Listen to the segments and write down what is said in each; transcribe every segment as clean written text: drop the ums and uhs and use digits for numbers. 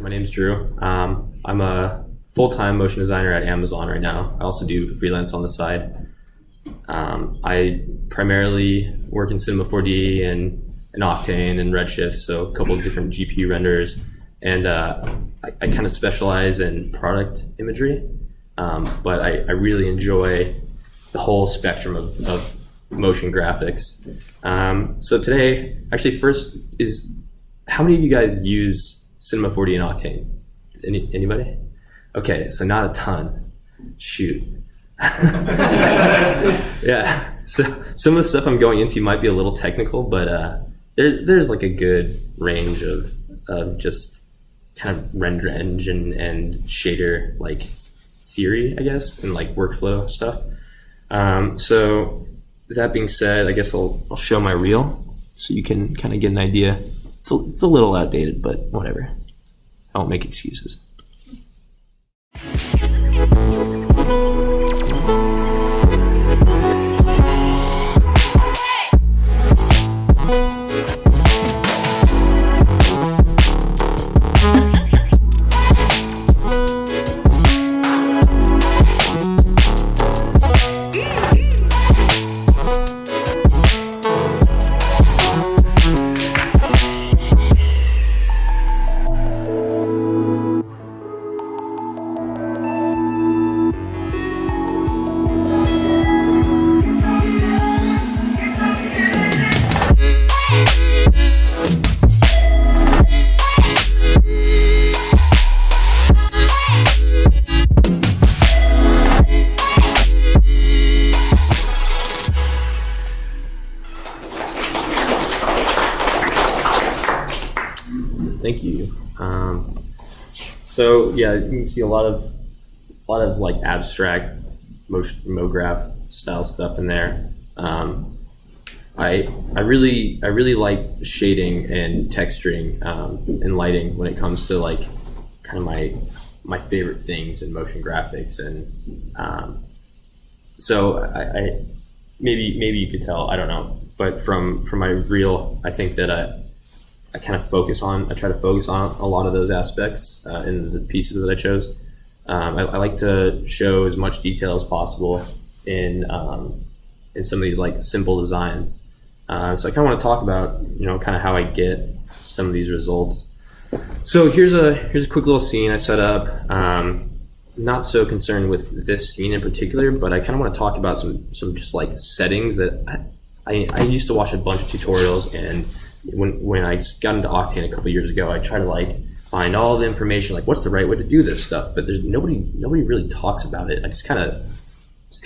my name's Drew. I'm a full-time motion designer at Amazon right now. I also do freelance on the side. I primarily work in Cinema 4D and Octane and Redshift, so a couple of different GPU renders. And I kind of specialize in product imagery, but I really enjoy the whole spectrum of motion graphics. So today, actually first is, how many of you guys use Cinema 4D and Octane? Anybody? Okay, so not a ton. Shoot. Yeah, so some of the stuff I'm going into might be a little technical, but there's like a good range of just kind of render engine and shader like theory, I guess, and like workflow stuff. So that being said, I guess I'll show my reel so you can kind of get an idea. It's a little outdated, but whatever. I won't make excuses. Thank you. So yeah, you can see a lot of like abstract MoGraph style stuff in there. I really like shading and texturing and lighting when it comes to like kind of my favorite things in motion graphics, and so I maybe you could tell, I don't know, but from my reel, I think that I try to focus on a lot of those aspects in the pieces that I chose. I like to show as much detail as possible in some of these like simple designs. So I kind of want to talk about, kind of how I get some of these results. So here's a quick little scene I set up. Not so concerned with this scene in particular, but I kind of want to talk about some just like settings that I used to watch a bunch of tutorials, and when I got into Octane a couple years ago, I tried to like find all the information, like what's the right way to do this stuff, but there's nobody really talks about it. I just kind of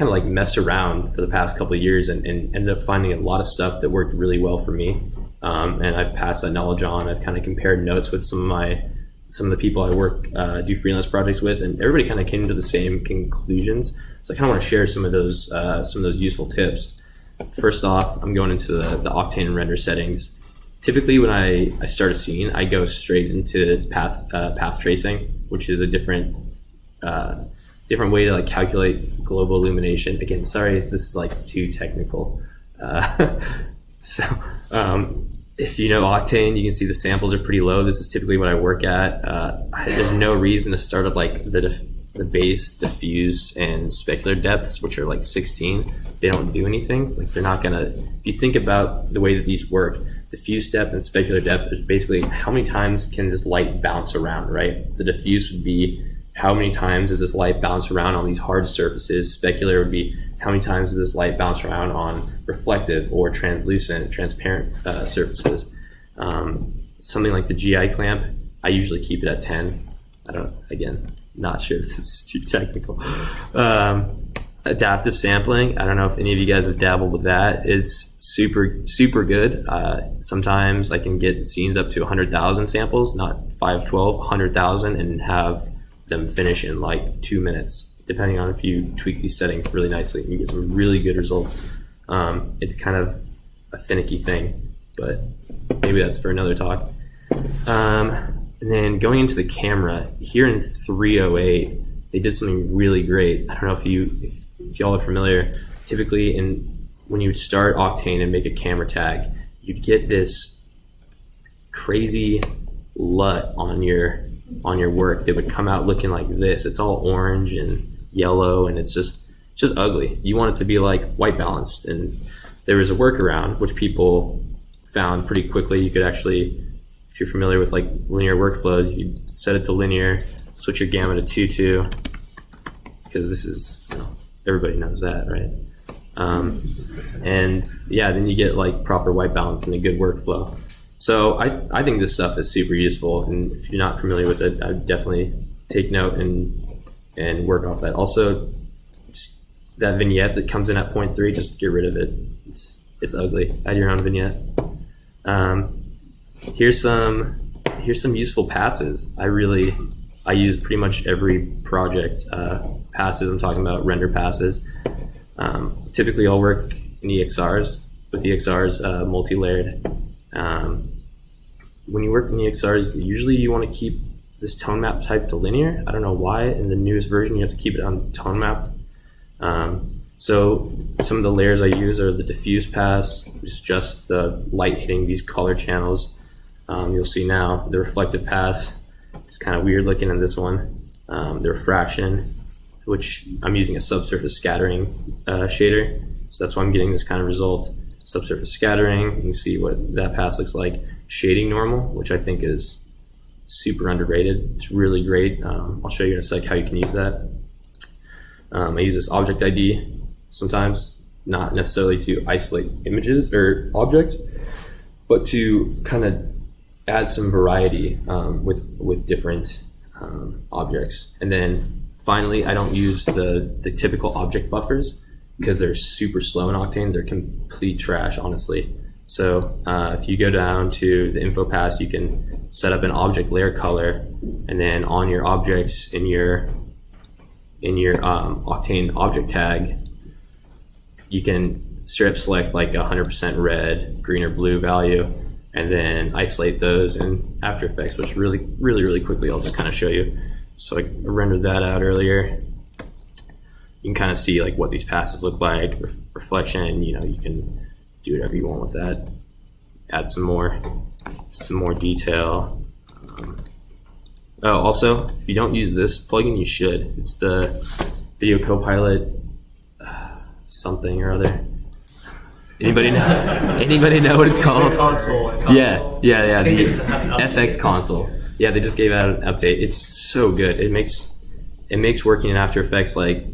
like mess around for the past couple of years and ended up finding a lot of stuff that worked really well for me. And I've passed that knowledge on. I've kind of compared notes with some of the people I do freelance projects with, and everybody kind of came to the same conclusions. So I kind of want to share some of those useful tips. First off, I'm going into the Octane render settings. Typically, when I start a scene, I go straight into path tracing, which is a different way to like calculate global illumination. Again, sorry if this is like too technical. So if you know Octane, you can see the samples are pretty low. This is typically what I work at. There's no reason to start at like the base, diffuse, and specular depths, which are like 16. They don't do anything. Like they're not gonna. If you think about the way that these work, diffuse depth and specular depth is basically how many times can this light bounce around, right? The diffuse would be how many times does this light bounce around on these hard surfaces. Specular would be how many times does this light bounce around on reflective or translucent, transparent surfaces. Something like the GI clamp, I usually keep it at 10. Not sure if this is too technical. Adaptive sampling, I don't know if any of you guys have dabbled with that. It's super good. Sometimes I can get scenes up to 100,000 samples, not 512, 100,000, and have them finish in like 2 minutes, depending on if you tweak these settings really nicely. You get some really good results. It's kind of a finicky thing, but maybe that's for another talk. And then going into the camera, here in 308, they did something really great. I don't know if y'all are familiar. Typically, when you would start Octane and make a camera tag, you'd get this crazy LUT on your on your work, they would come out looking like this. It's all orange and yellow, and it's just ugly. You want it to be like white balanced, and there was a workaround which people found pretty quickly. You could actually, if you're familiar with like linear workflows, you could set it to linear, switch your gamma to 2-2, because this is, everybody knows that, right? And yeah, then you get like proper white balance and a good workflow. So I think this stuff is super useful, and if you're not familiar with it, I would definitely take note and work off that. Also, just that vignette that comes in at 0.3, just get rid of it. It's ugly. Add your own vignette. Here's some useful passes. I use pretty much every project passes. I'm talking about render passes. Typically, I'll work in EXRs with EXRs multi-layered. When you work in EXRs, usually you want to keep this tone map type to linear. I don't know why. In the newest version, you have to keep it on tone mapped. So some of the layers I use are the diffuse pass, which is just the light hitting these color channels. You'll see now the reflective pass is kind of weird looking in this one. The refraction, which I'm using a subsurface scattering shader. So that's why I'm getting this kind of result. Subsurface scattering, you can see what that pass looks like. Shading normal, which I think is super underrated. It's really great. I'll show you in a sec how you can use that. I use this object ID sometimes, not necessarily to isolate images or objects, but to kind of add some variety with different objects. And then finally, I don't use the typical object buffers because they're super slow in Octane. They're complete trash, honestly. So if you go down to the info pass, you can set up an object layer color, and then on your objects in your Octane object tag, you can strip select like 100% red, green, or blue value, and then isolate those in After Effects, which really quickly I'll just kind of show you. So I rendered that out earlier. You can kind of see like what these passes look like, reflection. You can do whatever you want with that. Add some more detail. Also, if you don't use this plugin, you should. It's the Video Copilot something or other. Anybody know what it's called? Console. Yeah. The FX console. Yeah, they just gave out an update. It's so good. It makes working in After Effects like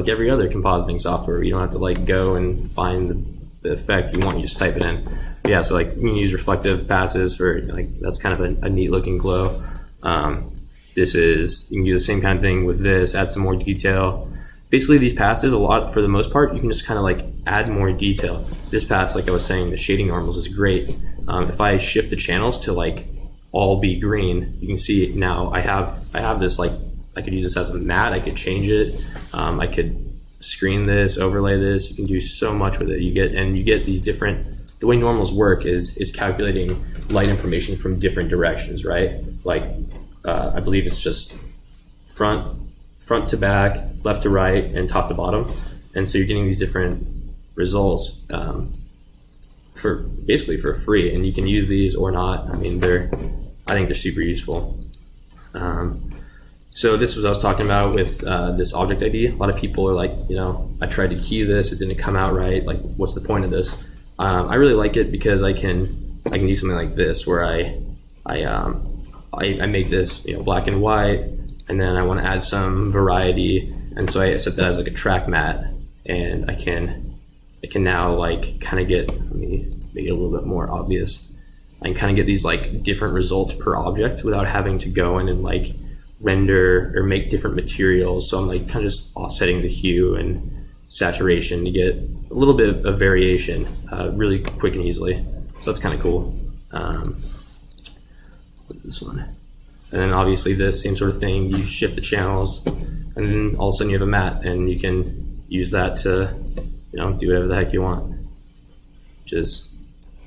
every other compositing software. You don't have to like go and find the effect you want. You just type it in. Yeah, so like you can use reflective passes for like, that's kind of a neat looking glow. You can do the same kind of thing with this, add some more detail. Basically these passes, a lot, for the most part, you can just kind of like add more detail. This pass, like I was saying, the shading normals is great. If I shift the channels to like all be green, you can see now I have this, like I could use this as a matte, I could change it. I could screen this, overlay this. You can do so much with it. You get these different, the way normals work is calculating light information from different directions, right? Like I believe it's just front to back, left to right, and top to bottom. And so you're getting these different results basically for free, and you can use these or not. I mean, I think they're super useful. So this was I was talking about with this object ID. A lot of people are like, I tried to key this, it didn't come out right. Like, what's the point of this? I really like it because I can do something like this where I make this black and white, and then I want to add some variety, and so I set that as like a track matte, and I can now like kind of get, let me make it a little bit more obvious. I can kind of get these like different results per object without having to go in and like render or make different materials. So I'm like kind of just offsetting the hue and saturation to get a little bit of variation really quick and easily. So that's kind of cool. What is this one? And then obviously this same sort of thing, you shift the channels, and then all of a sudden you have a matte, and you can use that to do whatever the heck you want, which is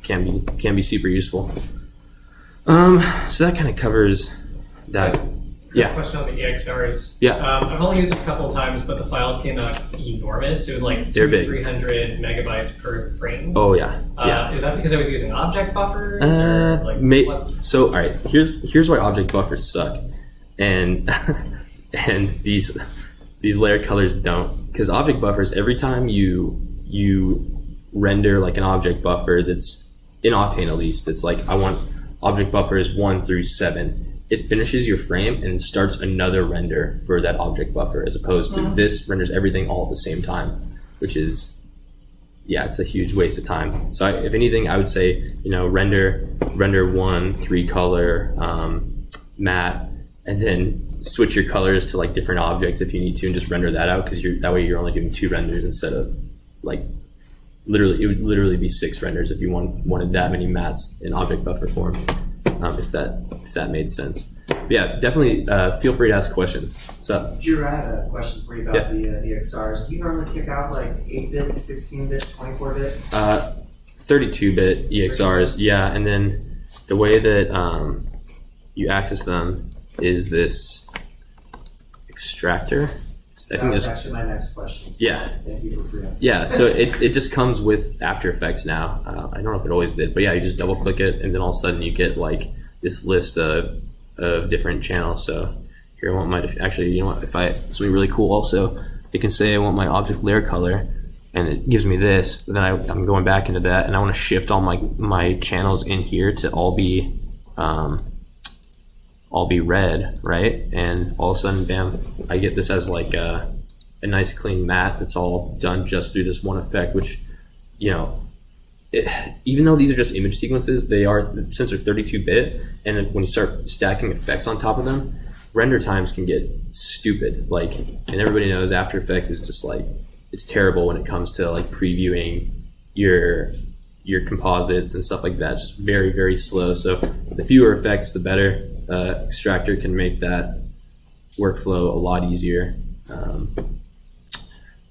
can be super useful. So that kind of covers that. Yeah. Question on the EXRs. Yeah. I've only used it a couple of times, but the files came out enormous. It was like 300 megabytes per frame. Oh yeah. Is that because I was using object buffers? Or like, So all right, here's why object buffers suck. and and these layer colors don't, because object buffers, every time you render like an object buffer that's in Octane, at least, it's like I want object buffers 1 through 7. It finishes your frame and starts another render for that object buffer, as opposed to this renders everything all at the same time, which is, yeah, it's a huge waste of time. So if anything, I would say, render 1 3 color matte, and then switch your colors to like different objects if you need to, and just render that out, because that way you're only doing 2 renders instead of like it would literally be 6 renders if you wanted that many mattes in object buffer form, if that made sense. But yeah, definitely feel free to ask questions. What's up? Drew, I had a question for you about the XRs. Do you normally kick out like 8-bit, 16-bit, 24-bit? 32-bit EXRs, yeah. And then the way that you access them is this extractor. I think was actually my next question. Yeah. Thank you for free. Yeah, so it just comes with After Effects now. I don't know if it always did, but yeah, you just double click it, and then all of a sudden you get like this list of different channels. So here I want my, actually, you know what, if something really cool also, it can say I want my object layer color, and it gives me this, but then I'm going back into that, and I want to shift all my channels in here to all be red, right? And all of a sudden, bam, I get this as like a nice clean matte that's all done just through this one effect, which, even though these are just image sequences, they are, since they're 32-bit, and when you start stacking effects on top of them, render times can get stupid. Like, and everybody knows After Effects is just like, it's terrible when it comes to like previewing your composites and stuff like that. It's just very, very slow. So the fewer effects, the better. Extractor can make that workflow a lot easier.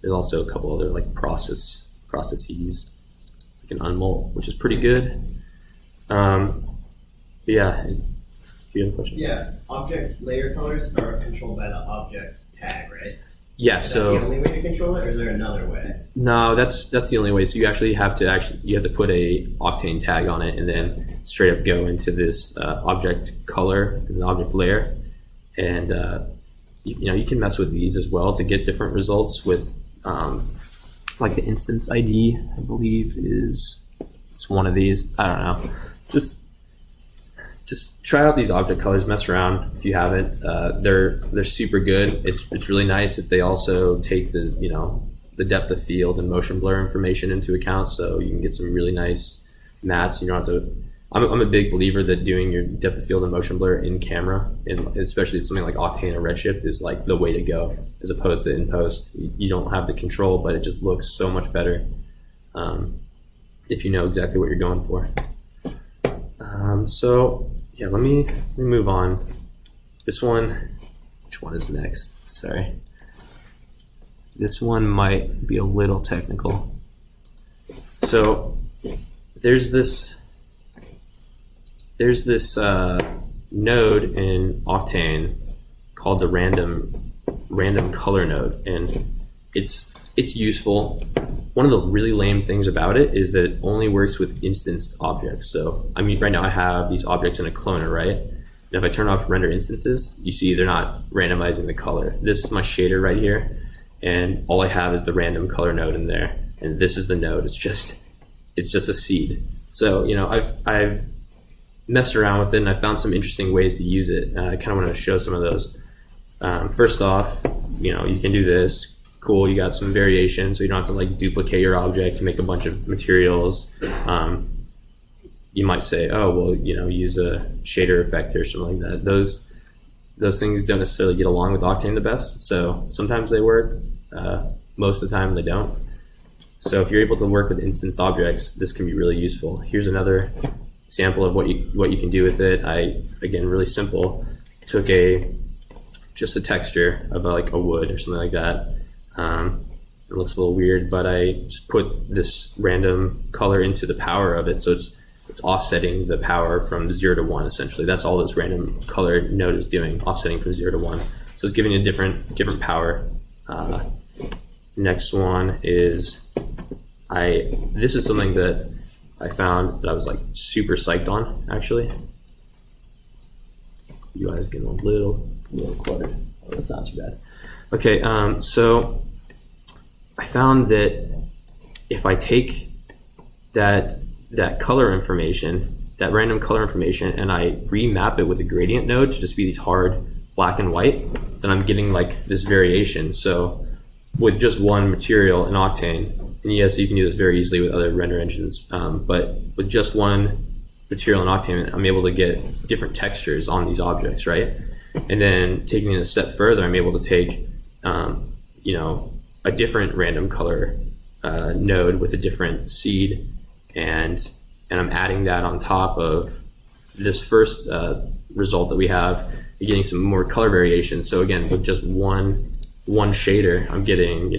There's also a couple other like processes, like an unmult, which is pretty good. Yeah. Do you have a question? Yeah, object layer colors are controlled by the object tag, right? Yeah. Is so that the only way to control it, or is there another way? No, that's the only way. So you actually have to put a Octane tag on it, and then straight up go into this object color and the object layer, and you can mess with these as well to get different results with like the instance ID. I believe it's one of these. I don't know. Just try out these object colors, mess around if you haven't. They're super good. It's really nice if they also take the depth of field and motion blur information into account, so you can get some really nice mattes. You don't have to. I'm a big believer that doing your depth of field and motion blur in camera, and especially something like Octane or Redshift, is like the way to go, as opposed to in post. You don't have the control, but it just looks so much better if you know exactly what you're going for. So yeah, let me move on. This one, which one is next? Sorry. This one might be a little technical. So there's this node in Octane called the random color node, and it's useful. One of the really lame things about it is that it only works with instanced objects. So I mean, right now I have these objects in a cloner, right? And if I turn off render instances, you see they're not randomizing the color. This is my shader right here, and all I have is the random color node in there, and this is the node. It's just a seed. So I've messed around with it, and I found some interesting ways to use it. I kind of want to show some of those. First off, you can do this. Cool, you got some variation, so you don't have to like duplicate your object to make a bunch of materials. You might say, oh, well, use a shader effect or something like that. Those things don't necessarily get along with Octane the best. So sometimes they work, most of the time they don't. So if you're able to work with instance objects, this can be really useful. Here's another example of what you can do with it. Again, really simple. Took just a texture of like a wood or something like that. It looks a little weird, but I just put this random color into the power of it, so it's offsetting the power from 0 to 1 essentially. That's all this random color node is doing, offsetting from 0 to 1. So it's giving a different power. Next one is this is something that I found that I was like super psyched on actually. You guys getting a little a little cluttered. Oh, that's not too bad. Okay, so I found that if I take that color information, that random color information, and I remap it with a gradient node to just be these hard black and white, then I'm getting like this variation. So with just one material in Octane, and yes, you can do this very easily with other render engines, but with just one material in Octane, I'm able to get different textures on these objects, right? And then taking it a step further, I'm able to take, a different random color node with a different seed, and I'm adding that on top of this first result that we have. You're getting some more color variation. So again, with just one shader, I'm getting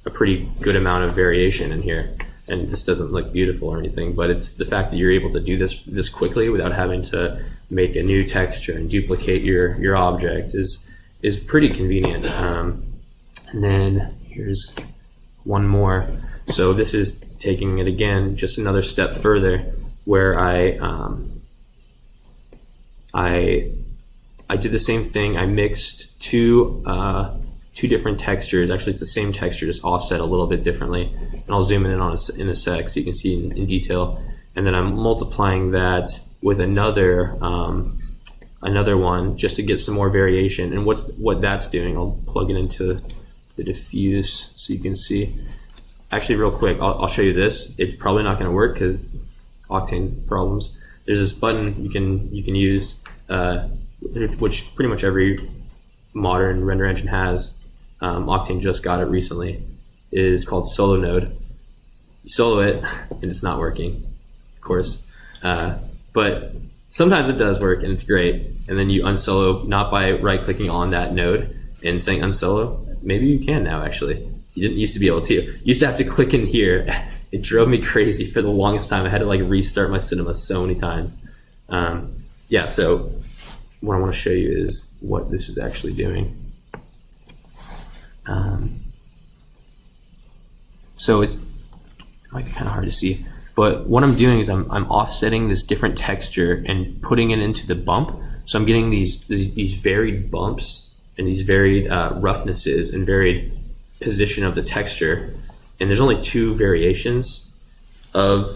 a pretty good amount of variation in here. And this doesn't look beautiful or anything, but it's the fact that you're able to do this quickly without having to make a new texture and duplicate your object is pretty convenient. And then here's one more. So this is taking it again just another step further, where I did the same thing. I mixed two different textures. Actually, it's the same texture, just offset a little bit differently. And I'll zoom in in a sec so you can see in detail. And then I'm multiplying that with another one just to get some more variation. And what that's doing, I'll plug it into the diffuse so you can see. Actually, real quick, I'll show you this. It's probably not going to work because Octane problems. There's this button you can use, which pretty much every modern render engine has. Octane just got it recently. It is called Solo Node. You solo it, and it's not working, of course. But sometimes it does work, and it's great. And then you unsolo, not by right-clicking on that node and saying unsolo. Maybe you can now, actually. You didn't used to be able to. You used to have to click in here. It drove me crazy for the longest time. I had to like restart my cinema so many times. Yeah, so what I want to show you is what this is actually doing. So it might be kind of hard to see, but what I'm doing is I'm offsetting this different texture and putting it into the bump. So I'm getting these varied bumps and these varied roughnesses and varied position of the texture. And there's only two variations of,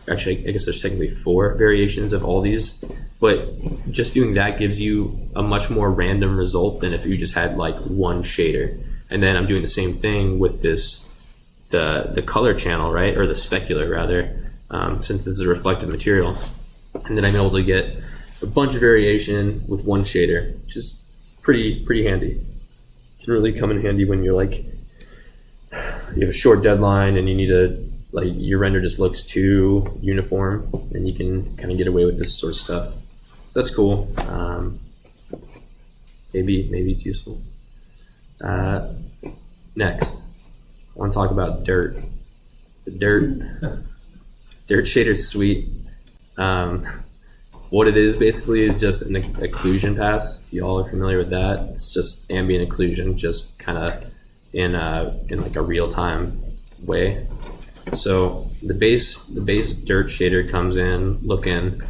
actually I guess there's technically four variations of all these, but just doing that gives you a much more random result than if you just had like one shader. And then I'm doing the same thing with the color channel, right? Or the specular rather, since this is a reflective material. And then I'm able to get a bunch of variation with one shader, which is pretty handy. It can really come in handy when you're like, you have a short deadline and you need like your render just looks too uniform, and you can kind of get away with this sort of stuff. So that's cool. Maybe it's useful. Next, I want to talk about dirt. The dirt shader is sweet. What it is basically is just an occlusion pass. If you all are familiar with that, it's just ambient occlusion, just kind of in like a real-time way. So the base dirt shader comes in looking,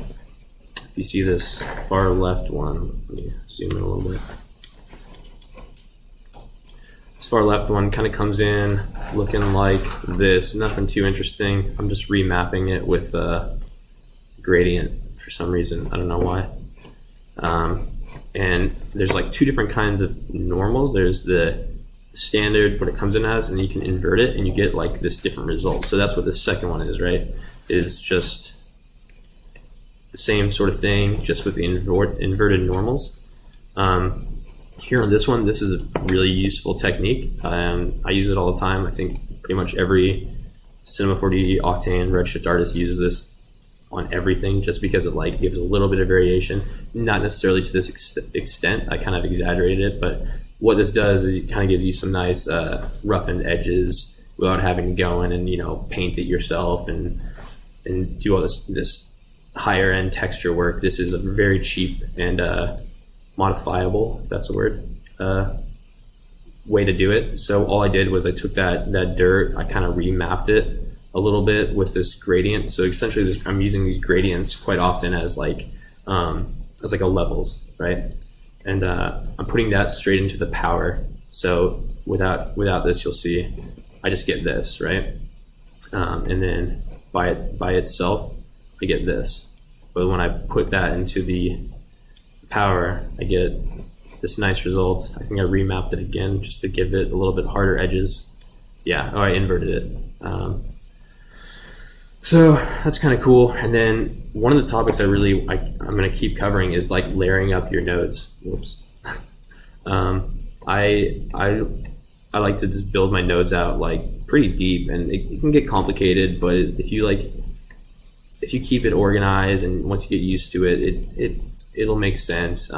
if you see this far left one, let me zoom in a little bit. This far left one kind of comes in looking like this, nothing too interesting. I'm just remapping it with a gradient for some reason, I don't know why. And there's like two different kinds of normals. There's the standard, what it comes in as, and you can invert it and you get like this different result. So that's what the second one is, right? Is just the same sort of thing, just with the inverted normals. Here on this one, this is a really useful technique. I use it all the time. I think pretty much every Cinema 4D Octane Redshift artist uses this on everything, just because it like gives a little bit of variation, not necessarily to this extent. I kind of exaggerated it, but what this does is it kind of gives you some nice roughened edges without having to go in and paint it yourself and do all this higher end texture work. This is a very cheap and modifiable, if that's a word, way to do it. So all I did was I took that dirt, I kind of remapped it a little bit with this gradient. So essentially I'm using these gradients quite often as like a levels, right? and I'm putting that straight into the power. So without this, you'll see I just get this, right? And then by itself, I get this. But when I put that into the power, I get this nice result. I think I remapped it again just to give it a little bit harder edges. Yeah, I inverted it. So that's kind of cool. And then one of the topics I'm going to keep covering is like layering up your nodes. Whoops. I like to just build my nodes out like pretty deep, and it can get complicated, but if you keep it organized and once you get used to it, it'll make sense.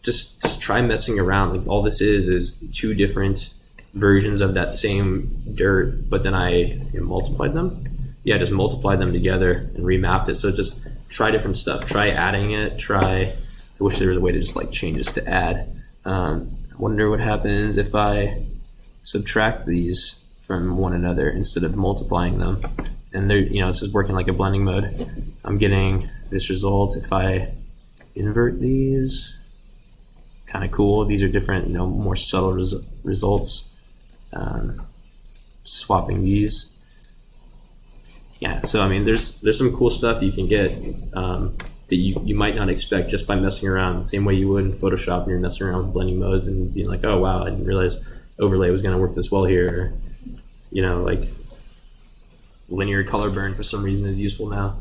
Just try messing around. Like all this is two different versions of that same dirt, but then I think I multiplied them. Yeah, just multiplied them together and remapped it. So just try different stuff. Try adding it. I wish there was a way to just like change this to add. I wonder what happens if I subtract these from one another instead of multiplying them. And they're, it's just working like a blending mode. I'm getting this result if I invert these. Kind of cool. These are different, more subtle results. Swapping these. Yeah, so I mean, there's some cool stuff you can get that you might not expect just by messing around the same way you would in Photoshop when you're messing around with blending modes and being like, oh wow, I didn't realize overlay was going to work this well here. Or, like linear color burn for some reason is useful now.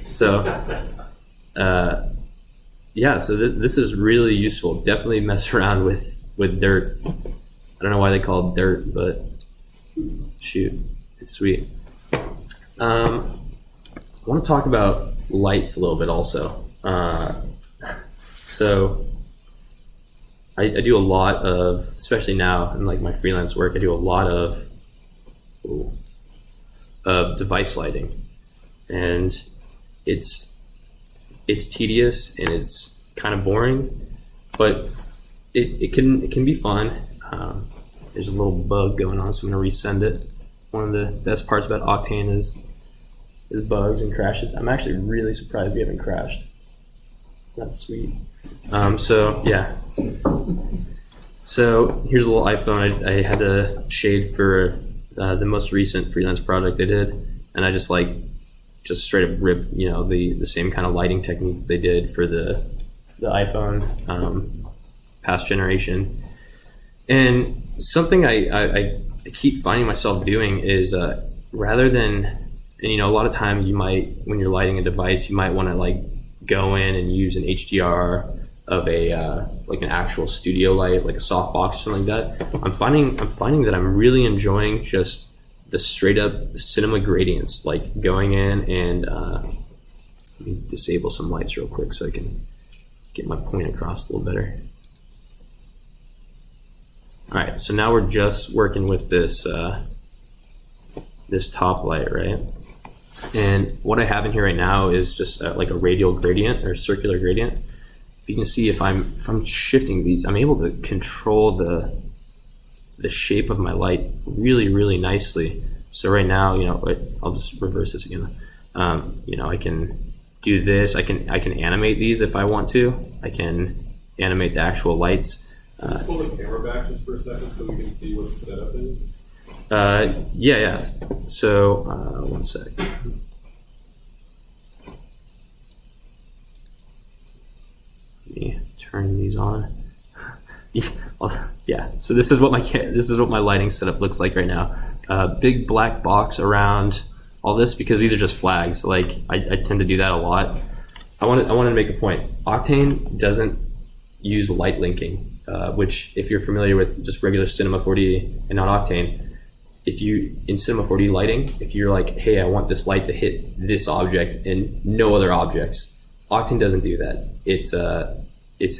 So yeah, so this is really useful. Definitely mess around with dirt. I don't know why they call it dirt, but shoot, it's sweet. I want to talk about lights a little bit also. So I do a lot of, especially now in like my freelance work, I do a lot of device lighting, and it's tedious and it's kind of boring, but it can be fun. There's a little bug going on, so I'm gonna resend it. One of the best parts about Octane is bugs and crashes. I'm actually really surprised we haven't crashed. That's sweet. So yeah. So here's a little iPhone. I had to shade for the most recent freelance project I did, and I just straight up ripped the same kind of lighting technique that they did for the iPhone past generation. And something I keep finding myself doing is rather than, and a lot of times you might, when you're lighting a device, you might want to like go in and use an HDR of a like an actual studio light, like a softbox or something like that. I'm finding that I'm really enjoying just the straight up cinema gradients, like going in and let me disable some lights real quick so I can get my point across a little better. All right, so now we're just working with this this top light, right? And what I have in here right now is just like a radial gradient or circular gradient. You can see if I'm shifting these, I'm able to control the shape of my light really, really nicely. So right now, I'll just reverse this again. I can do this. I can animate these if I want to. I can animate the actual lights. Pull the camera back just for a second so we can see what the setup is. Yeah. So one sec. Let me turn these on. Yeah. So this is what my lighting setup looks like right now. Big black box around all this because these are just flags. Like I tend to do that a lot. I wanted to make a point. Octane doesn't use light linking. Which, if you're familiar with just regular Cinema 4D and not Octane, in Cinema 4D lighting, if you're like, hey, I want this light to hit this object and no other objects, Octane doesn't do that. It's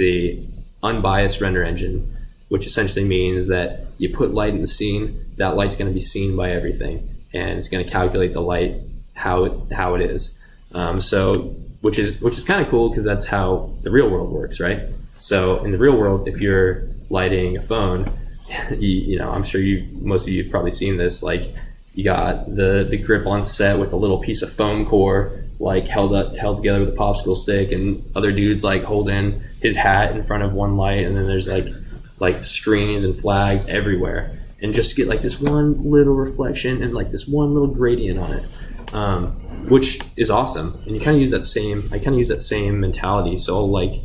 a unbiased render engine, which essentially means that you put light in the scene, that light's going to be seen by everything, and it's going to calculate the light how it is. So which is kind of cool because that's how the real world works, right? So in the real world, if you're lighting a phone, I'm sure most of you have probably seen this. Like you got the grip on set with a little piece of foam core, like held together with a popsicle stick, and other dudes like holding his hat in front of one light, and then there's like screens and flags everywhere, and just get like this one little reflection and like this one little gradient on it, which is awesome. And you kind of use that same mentality. So like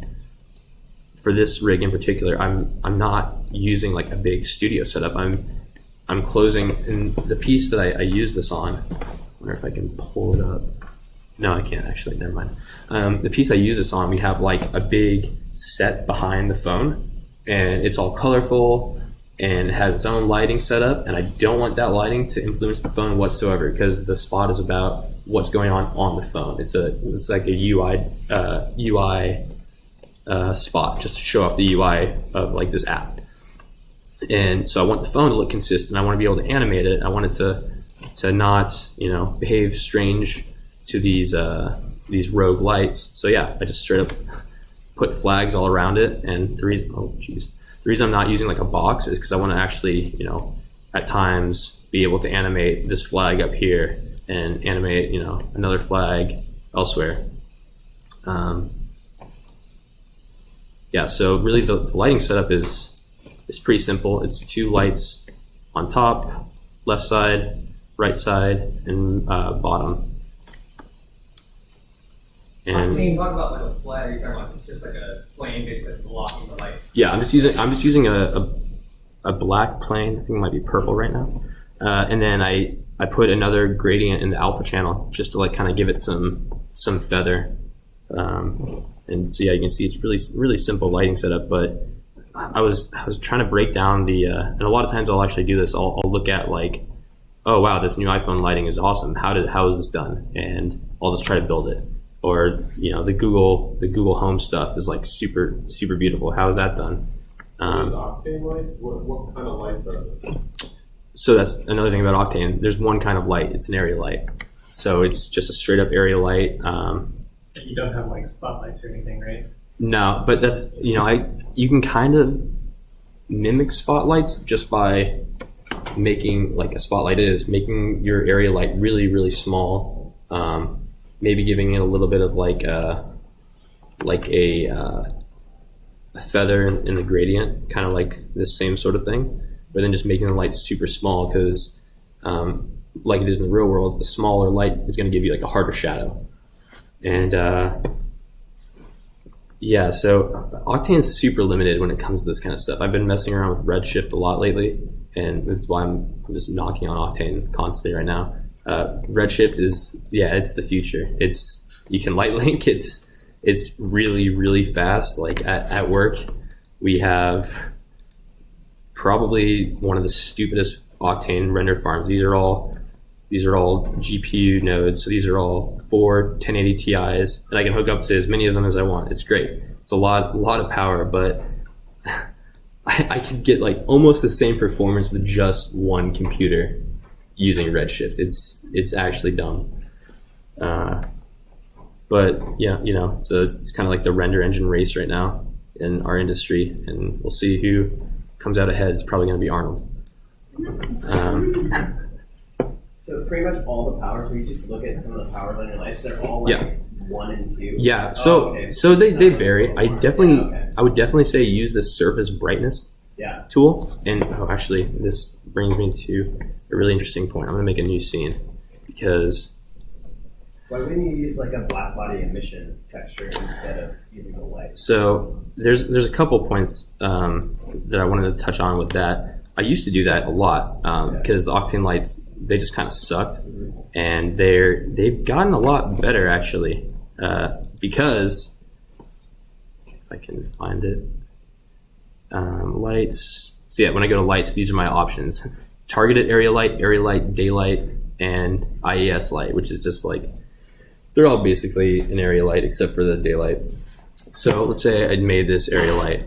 for this rig in particular, I'm not using like a big studio setup. I'm closing, and the piece that I use this on, I wonder if I can pull it up. No, I can't actually, never mind. The piece I use this on, we have like a big set behind the phone, and it's all colorful and it has its own lighting setup, and I don't want that lighting to influence the phone whatsoever, because the spot is about what's going on the phone. It's like a UI spot, just to show off the UI of like this app. And so I want the phone to look consistent. I want to be able to animate it. I want it to not, behave strange to these rogue lights. So yeah, I just straight up put flags all around it. And the reason I'm not using like a box is because I want to actually, at times be able to animate this flag up here and animate, another flag elsewhere. Yeah, so really the lighting setup is pretty simple. It's 2 lights on top, left side, right side, and bottom. And Can you talk about like a flag? You're talking about just like a plane basically that's blocking the light. yeah, I'm just using a black plane. I think it might be purple right now. And then I put another gradient in the alpha channel just to like kind of give it some feather. And so yeah, you can see it's really simple lighting setup, but I was trying to break down and a lot of times I'll actually do this. I'll look at like, oh wow, this new iPhone lighting is awesome. How is this done? And I'll just try to build it. Or the Google Home stuff is like super beautiful. How is that done? Those Octane lights. What kind of lights are those? So that's another thing about Octane. There's one kind of light. It's an area light. So it's just a straight up area light. You don't have like spotlights or anything, right? No, but that's you can kind of mimic spotlights just by making like a spotlight making your area light really small, maybe giving it a little bit of like a feather in the gradient, kind of like this same sort of thing, but then just making the light super small, because like it is in the real world, a smaller light is going to give you like a harder shadow. And yeah, so Octane's super limited when it comes to this kind of stuff. I've been messing around with Redshift a lot lately, and this is why I'm just knocking on Octane constantly right now. Redshift it's the future. You can light link. It's really fast. Like at work, we have probably one of the stupidest Octane render farms. These are all GPU nodes. So these are all 4 1080 Ti's, and I can hook up to as many of them as I want. It's great. It's a lot of power, but I could get like almost the same performance with just one computer using Redshift. It's actually dumb. But yeah, it's kind of like the render engine race right now in our industry, and we'll see who comes out ahead. It's probably going to be Arnold. So pretty much all the powers, we just look at some of the powers on your lights, they're all like 1 and 2. Yeah, so they vary. I would definitely say use the surface brightness tool. And actually, this brings me to a really interesting point. I'm going to make a new scene, because why wouldn't you use like a black body emission texture instead of using the light? So there's a couple points that I wanted to touch on with that. I used to do that a lot because the Octane lights, they just kind of sucked, and they've gotten a lot better actually, because if I can find it, lights. So yeah, when I go to lights, these are my options: targeted area light, daylight, and IES light, which is just like, they're all basically an area light except for the daylight. So let's say I'd made this area light.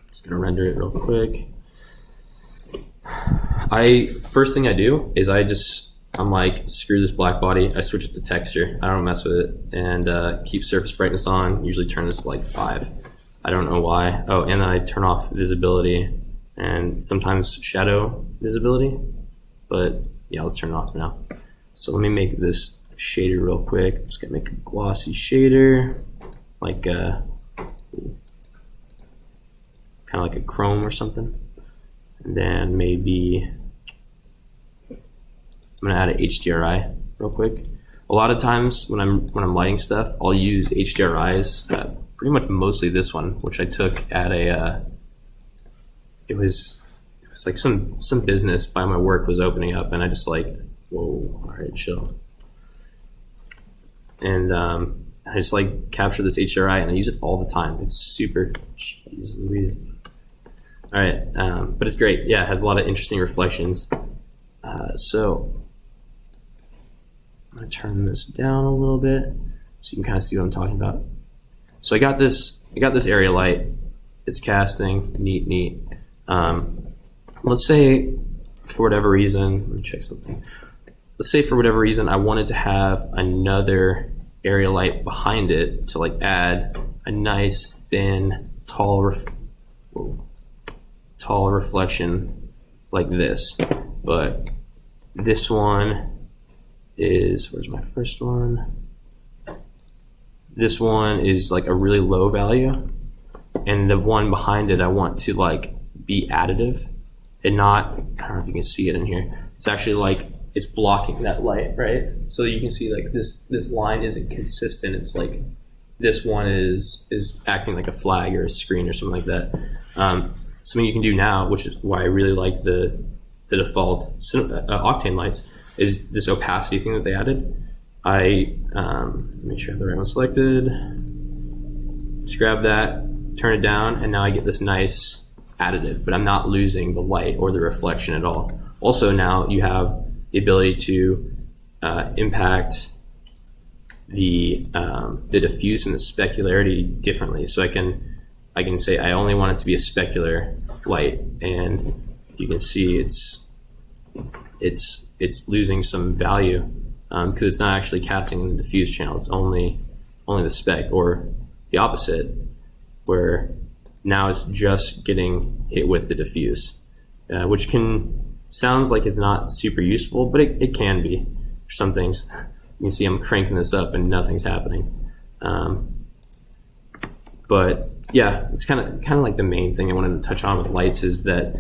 Just gonna render it real quick. First thing I do is I'm like, screw this black body. I switch it to texture. I don't mess with it, and keep surface brightness on. Usually turn this to like 5. I don't know why. Oh, and then I turn off visibility and sometimes shadow visibility. But yeah, let's turn it off for now. So let me make this shader real quick. I'm just gonna make a glossy shader, like kind of like a chrome or something. And then maybe I'm gonna add an HDRI real quick. A lot of times when I'm lighting stuff, I'll use HDRIs. Pretty much mostly this one, which I took at a. It was like some business by my work was opening up, and I just like, whoa, all right, chill. And I just like capture this HDRI, and I use it all the time. It's super. Jeez Louise. All right, but it's great. Yeah, it has a lot of interesting reflections. So I'm gonna turn this down a little bit so you can kind of see what I'm talking about. So I got this area light. It's casting, neat. Let's say for whatever reason, let me check something. Let's say for whatever reason I wanted to have another area light behind it to like add a nice thin, tall reflection like this. But this one is, where's my first one? This one is like a really low value, and the one behind it I want to like be additive and not, I don't know if you can see it in here. It's actually like it's blocking that light, right? So you can see like this line isn't consistent. It's like this one is acting like a flag or a screen or something like that. Something you can do now, which is why I really like the default Octane Lights, is this opacity thing that they added. I make sure I have the right one selected. Just grab that, turn it down, and now I get this nice additive, but I'm not losing the light or the reflection at all. Also, now you have the ability to impact the diffuse and the specularity differently. So I can say I only want it to be a specular light, and you can see it's losing some value because it's not actually casting in the diffuse channel. It's only the spec, or the opposite, where now it's just getting hit with the diffuse, which sounds like it's not super useful, but it can be for some things. You can see I'm cranking this up and nothing's happening. But yeah, it's kind of like the main thing I wanted to touch on with lights is that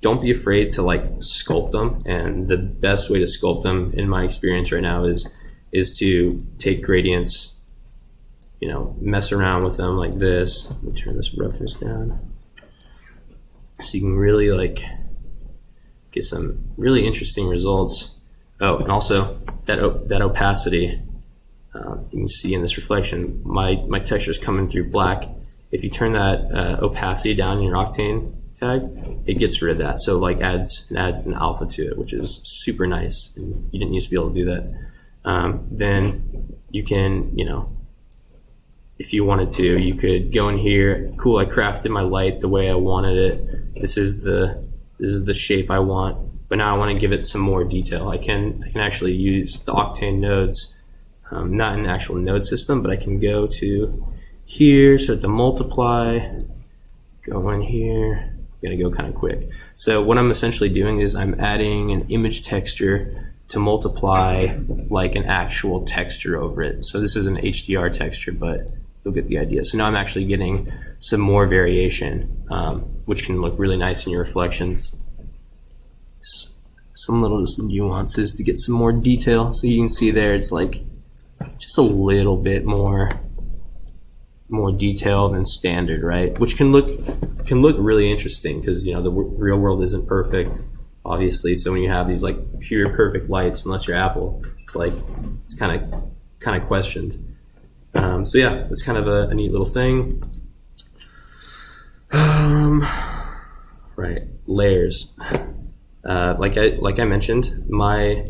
don't be afraid to like sculpt them. And the best way to sculpt them, in my experience right now, is to take gradients, mess around with them like this. Let me turn this roughness down so you can really like get some really interesting results. Oh, and also that opacity, you can see in this reflection, my texture is coming through black. If you turn that opacity down in your Octane tag, it gets rid of that. So like adds an alpha to it, which is super nice. And you didn't used to be able to do that. Then you can, if you wanted to, you could go in here. Cool, I crafted my light the way I wanted it. This is the shape I want. But now I want to give it some more detail. I can actually use the Octane nodes, not in the actual node system, but I can go to here, start to multiply, go in here. I'm gonna go kind of quick. So what I'm essentially doing is I'm adding an image texture to multiply like an actual texture over it. So this is an HDR texture, but you'll get the idea. So now I'm actually getting some more variation, which can look really nice in your reflections. Some little nuances to get some more detail. So you can see there, it's like just a little bit more detailed than standard, right? Which can look really interesting because the real world isn't perfect, obviously. So when you have these like pure perfect lights, unless you're Apple, it's kind of questioned. So yeah, it's kind of a neat little thing. Right, layers. Like I mentioned, my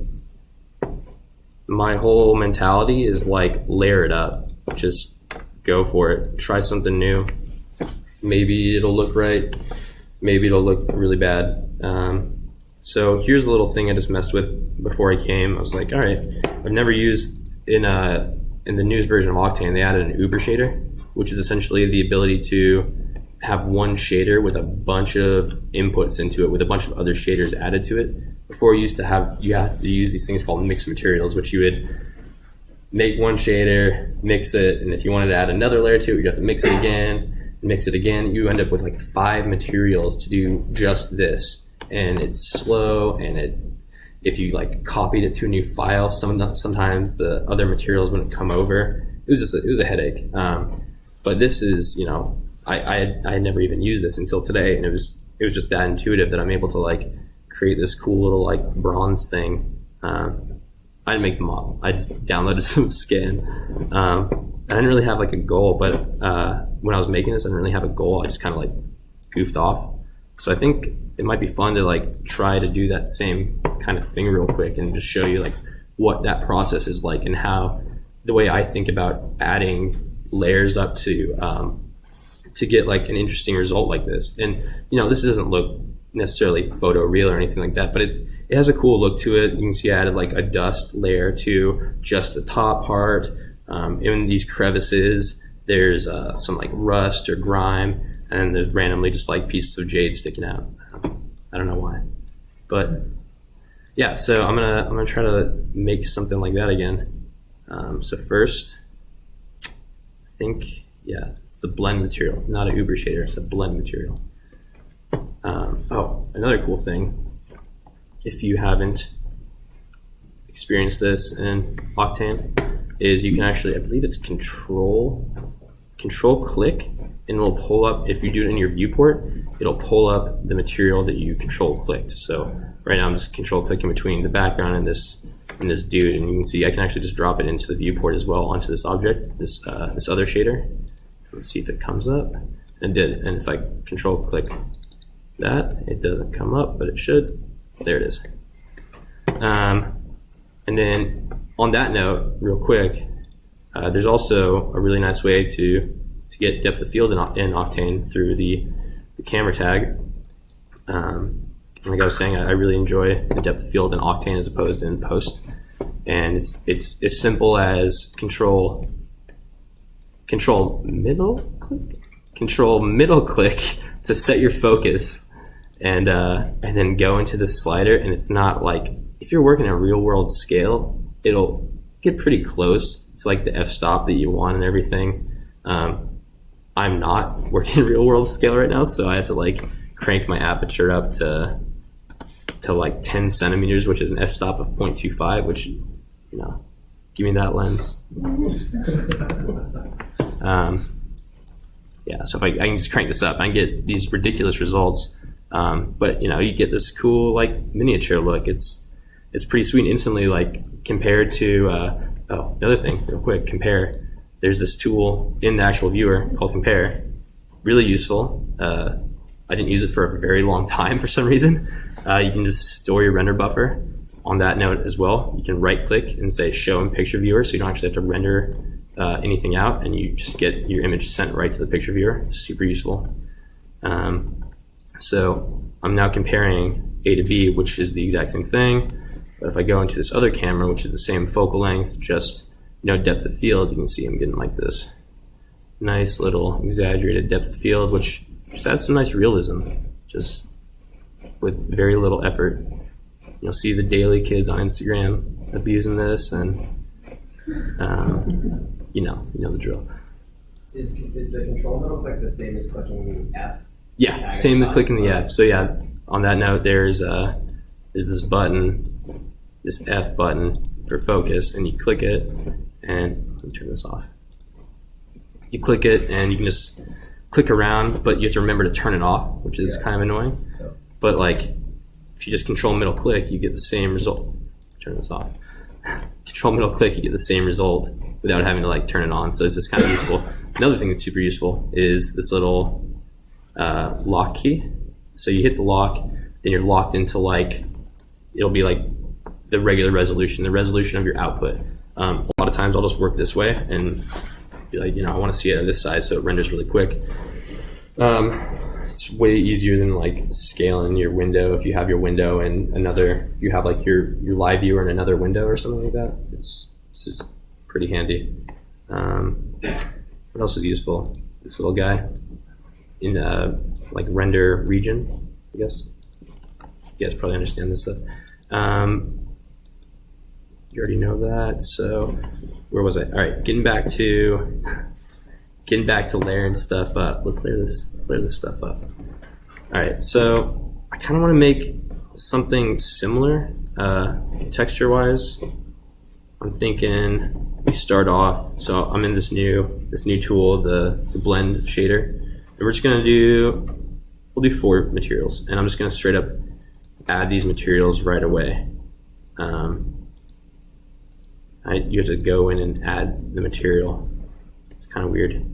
whole mentality is like layer it up. Just go for it. Try something new. Maybe it'll look right. Maybe it'll look really bad. So here's a little thing I just messed with before I came. I was like, all right, I've never used in the newest version of Octane. They added an Uber shader, which is essentially the ability to have one shader with a bunch of inputs into it, with a bunch of other shaders added to it. Before you have to use these things called mixed materials, which you would make one shader, mix it, and if you wanted to add another layer to it, you have to mix it again. You end up with like 5 materials to do just this, and it's slow. And if you like copied it to a new file, sometimes the other materials wouldn't come over. It was a headache. But this is, you know, I had never even used this until today, and it was just that intuitive that I'm able to like create this cool little like bronze thing. I didn't make the model. I just downloaded some skin. I didn't really have like a goal, but when I was making this, I didn't really have a goal. I just kind of like goofed off. So I think it might be fun to like try to do that same kind of thing real quick and just show you like what that process is like and how the way I think about adding layers up to get like an interesting result like this. And you know, this doesn't look necessarily photoreal or anything like that, but it has a cool look to it. You can see I added like a dust layer to just the top part. In these crevices, there's some like rust or grime, and there's randomly just like pieces of jade sticking out. I don't know why, but yeah. So I'm gonna try to make something like that again. So first, I think, yeah, it's the blend material, not an Uber shader. It's a blend material. Oh, another cool thing, if you haven't experienced this in Octane, is you can actually, I believe it's control click, and it'll pull up, if you do it in your viewport, it'll pull up the material that you control clicked. So right now I'm just control clicking between the background and this dude, and you can see I can actually just drop it into the viewport as well, onto this object, this other shader. Let's see if it comes up. It did, and if I control click that, it doesn't come up, but it should. There it is. And then on that note, real quick, there's also a really nice way to get depth of field in Octane through the camera tag. Like I was saying, I really enjoy the depth of field in Octane as opposed to in post. And it's as simple as control middle click to set your focus, and then go into this slider. And it's not like, if you're working at real world scale, it'll get pretty close to like the f-stop that you want and everything. I'm not working real world scale right now, so I have to like crank my aperture up to like 10 centimeters, which is an f-stop of 0.25, which, you know, give me that lens. Yeah, so if I can just crank this up, I can get these ridiculous results. But you know, you get this cool like miniature look. It's pretty sweet. Instantly, like compared to oh, another thing real quick, compare. There's this tool in the actual viewer called compare. Really useful. I didn't use it for a very long time for some reason. You can just store your render buffer. On that note as well, you can right click and say show in picture viewer, so you don't actually have to render anything out, and you just get your image sent right to the picture viewer. Super useful. So I'm now comparing A to B, which is the exact same thing. But if I go into this other camera, which is the same focal length, just depth of field, you can see I'm getting like this nice little exaggerated depth of field, which just adds some nice realism, just with very little effort. You'll see the daily kids on Instagram abusing this, and you know the drill. Is the control middle click the same as clicking F? Yeah, same as clicking the F. So yeah, on that note, there's this button, this F button for focus, and you click it, and let me turn this off. You click it, and you can just click around, but you have to remember to turn it off, which is kind of annoying. But like, if you just control middle click, you get the same result. Turn this off. Control middle click, you get the same result without having to like turn it on. So it's just kind of useful. Another thing that's super useful is this little lock key. So you hit the lock, then you're locked into like, it'll be like the regular resolution, the resolution of your output. A lot of times I'll just work this way and be like, I want to see it at this size, so it renders really quick. It's way easier than like scaling your window. If you have your window and if you have like your live viewer in another window or something like that, it's just pretty handy. What else is useful? This little guy in like render region, I guess. You guys probably understand this stuff. You already know that. So where was I? All right, getting back to layering stuff up. Let's layer this stuff up. All right, so I kind of want to make something similar texture-wise. I'm thinking we start off. So I'm in this new tool, the blend shader, and we're just gonna we'll do 4 materials, and I'm just gonna straight up add these materials right away. You have to go in and add the material. It's kind of weird.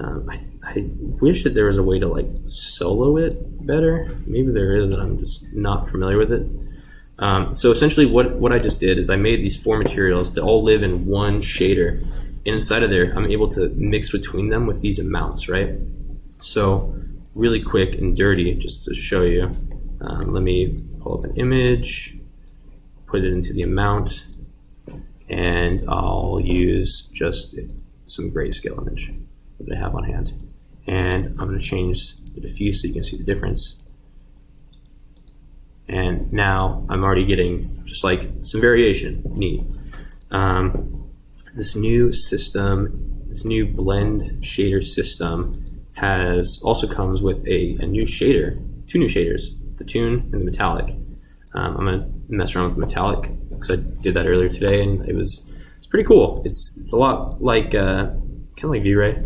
I wish that there was a way to like solo it better. Maybe there is, and I'm just not familiar with it. So essentially what I just did is I made these 4 materials that all live in one shader. And inside of there, I'm able to mix between them with these amounts, right? So really quick and dirty, just to show you, let me pull up an image, put it into the amount, and I'll use just some grayscale image that I have on hand. And I'm going to change the diffuse so you can see the difference. And now I'm already getting just like some variation. Neat. This new system, this new blend shader system also comes with a new shader, 2 new shaders, the tune and the metallic. I'm gonna mess around with the metallic because I did that earlier today, and it's pretty cool. It's a lot like kind of like V-Ray,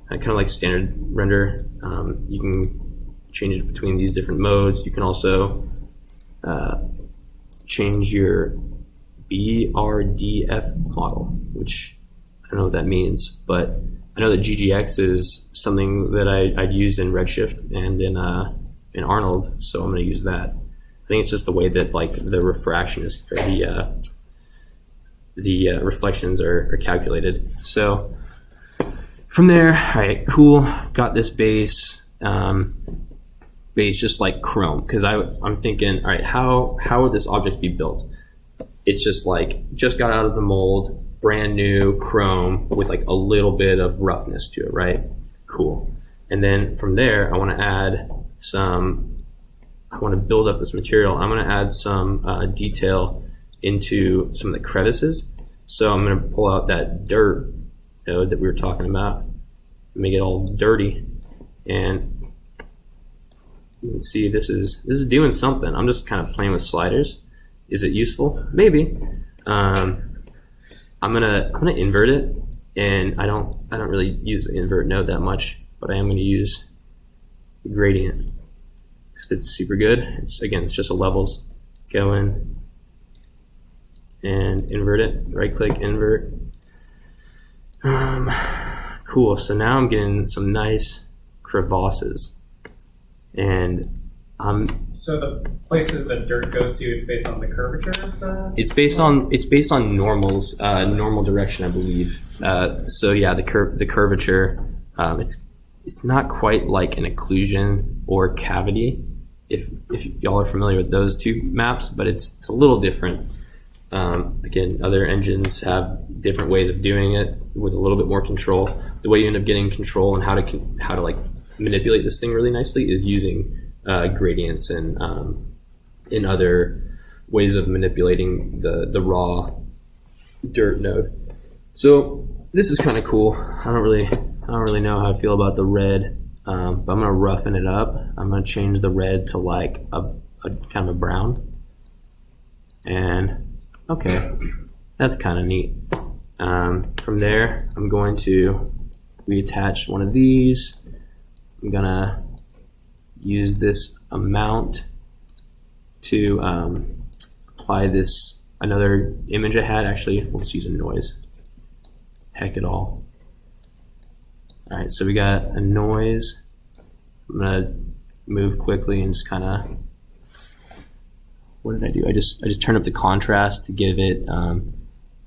kind of like standard render. You can change it between these different modes. You can also change your BRDF model, which I don't know what that means, but I know that GGX is something that I'd use in Redshift and in Arnold, so I'm going to use that. I think it's just the way that like the refraction is, or the reflections are calculated. So from there, all right, cool. Got this base just like chrome, because I'm thinking, all right, how would this object be built? It's just got out of the mold, brand new chrome with like a little bit of roughness to it, right? Cool. And then from there, I want to build up this material. I'm going to add some detail into some of the crevices. So I'm going to pull out that dirt node that we were talking about, make it all dirty, and you can see this is doing something. I'm just kind of playing with sliders. Is it useful? Maybe. I'm gonna invert it, and I don't really use the invert node that much, but I am going to use the gradient because it's super good. It's just a levels. Go in and invert it. Right click, invert. Cool. So now I'm getting some nice crevasses, and So the places that dirt goes to, it's based on the curvature of the. It's based on normals, normal direction, I believe. So yeah, the curvature. It's not quite like an occlusion or cavity, if y'all are familiar with those 2 maps, but it's a little different. Again, other engines have different ways of doing it with a little bit more control. The way you end up getting control and how to like manipulate this thing really nicely is using gradients and other ways of manipulating the raw dirt node. So this is kind of cool. I don't really know how I feel about the red, but I'm gonna roughen it up. I'm gonna change the red to like a kind of a brown, and okay, that's kind of neat. From there, I'm going to reattach one of these. I'm gonna use this amount to apply this another image I had. Actually, let's use a noise. Heck it all. All right, so we got a noise. I'm gonna move quickly and just kind of. What did I do? I just turned up the contrast to give it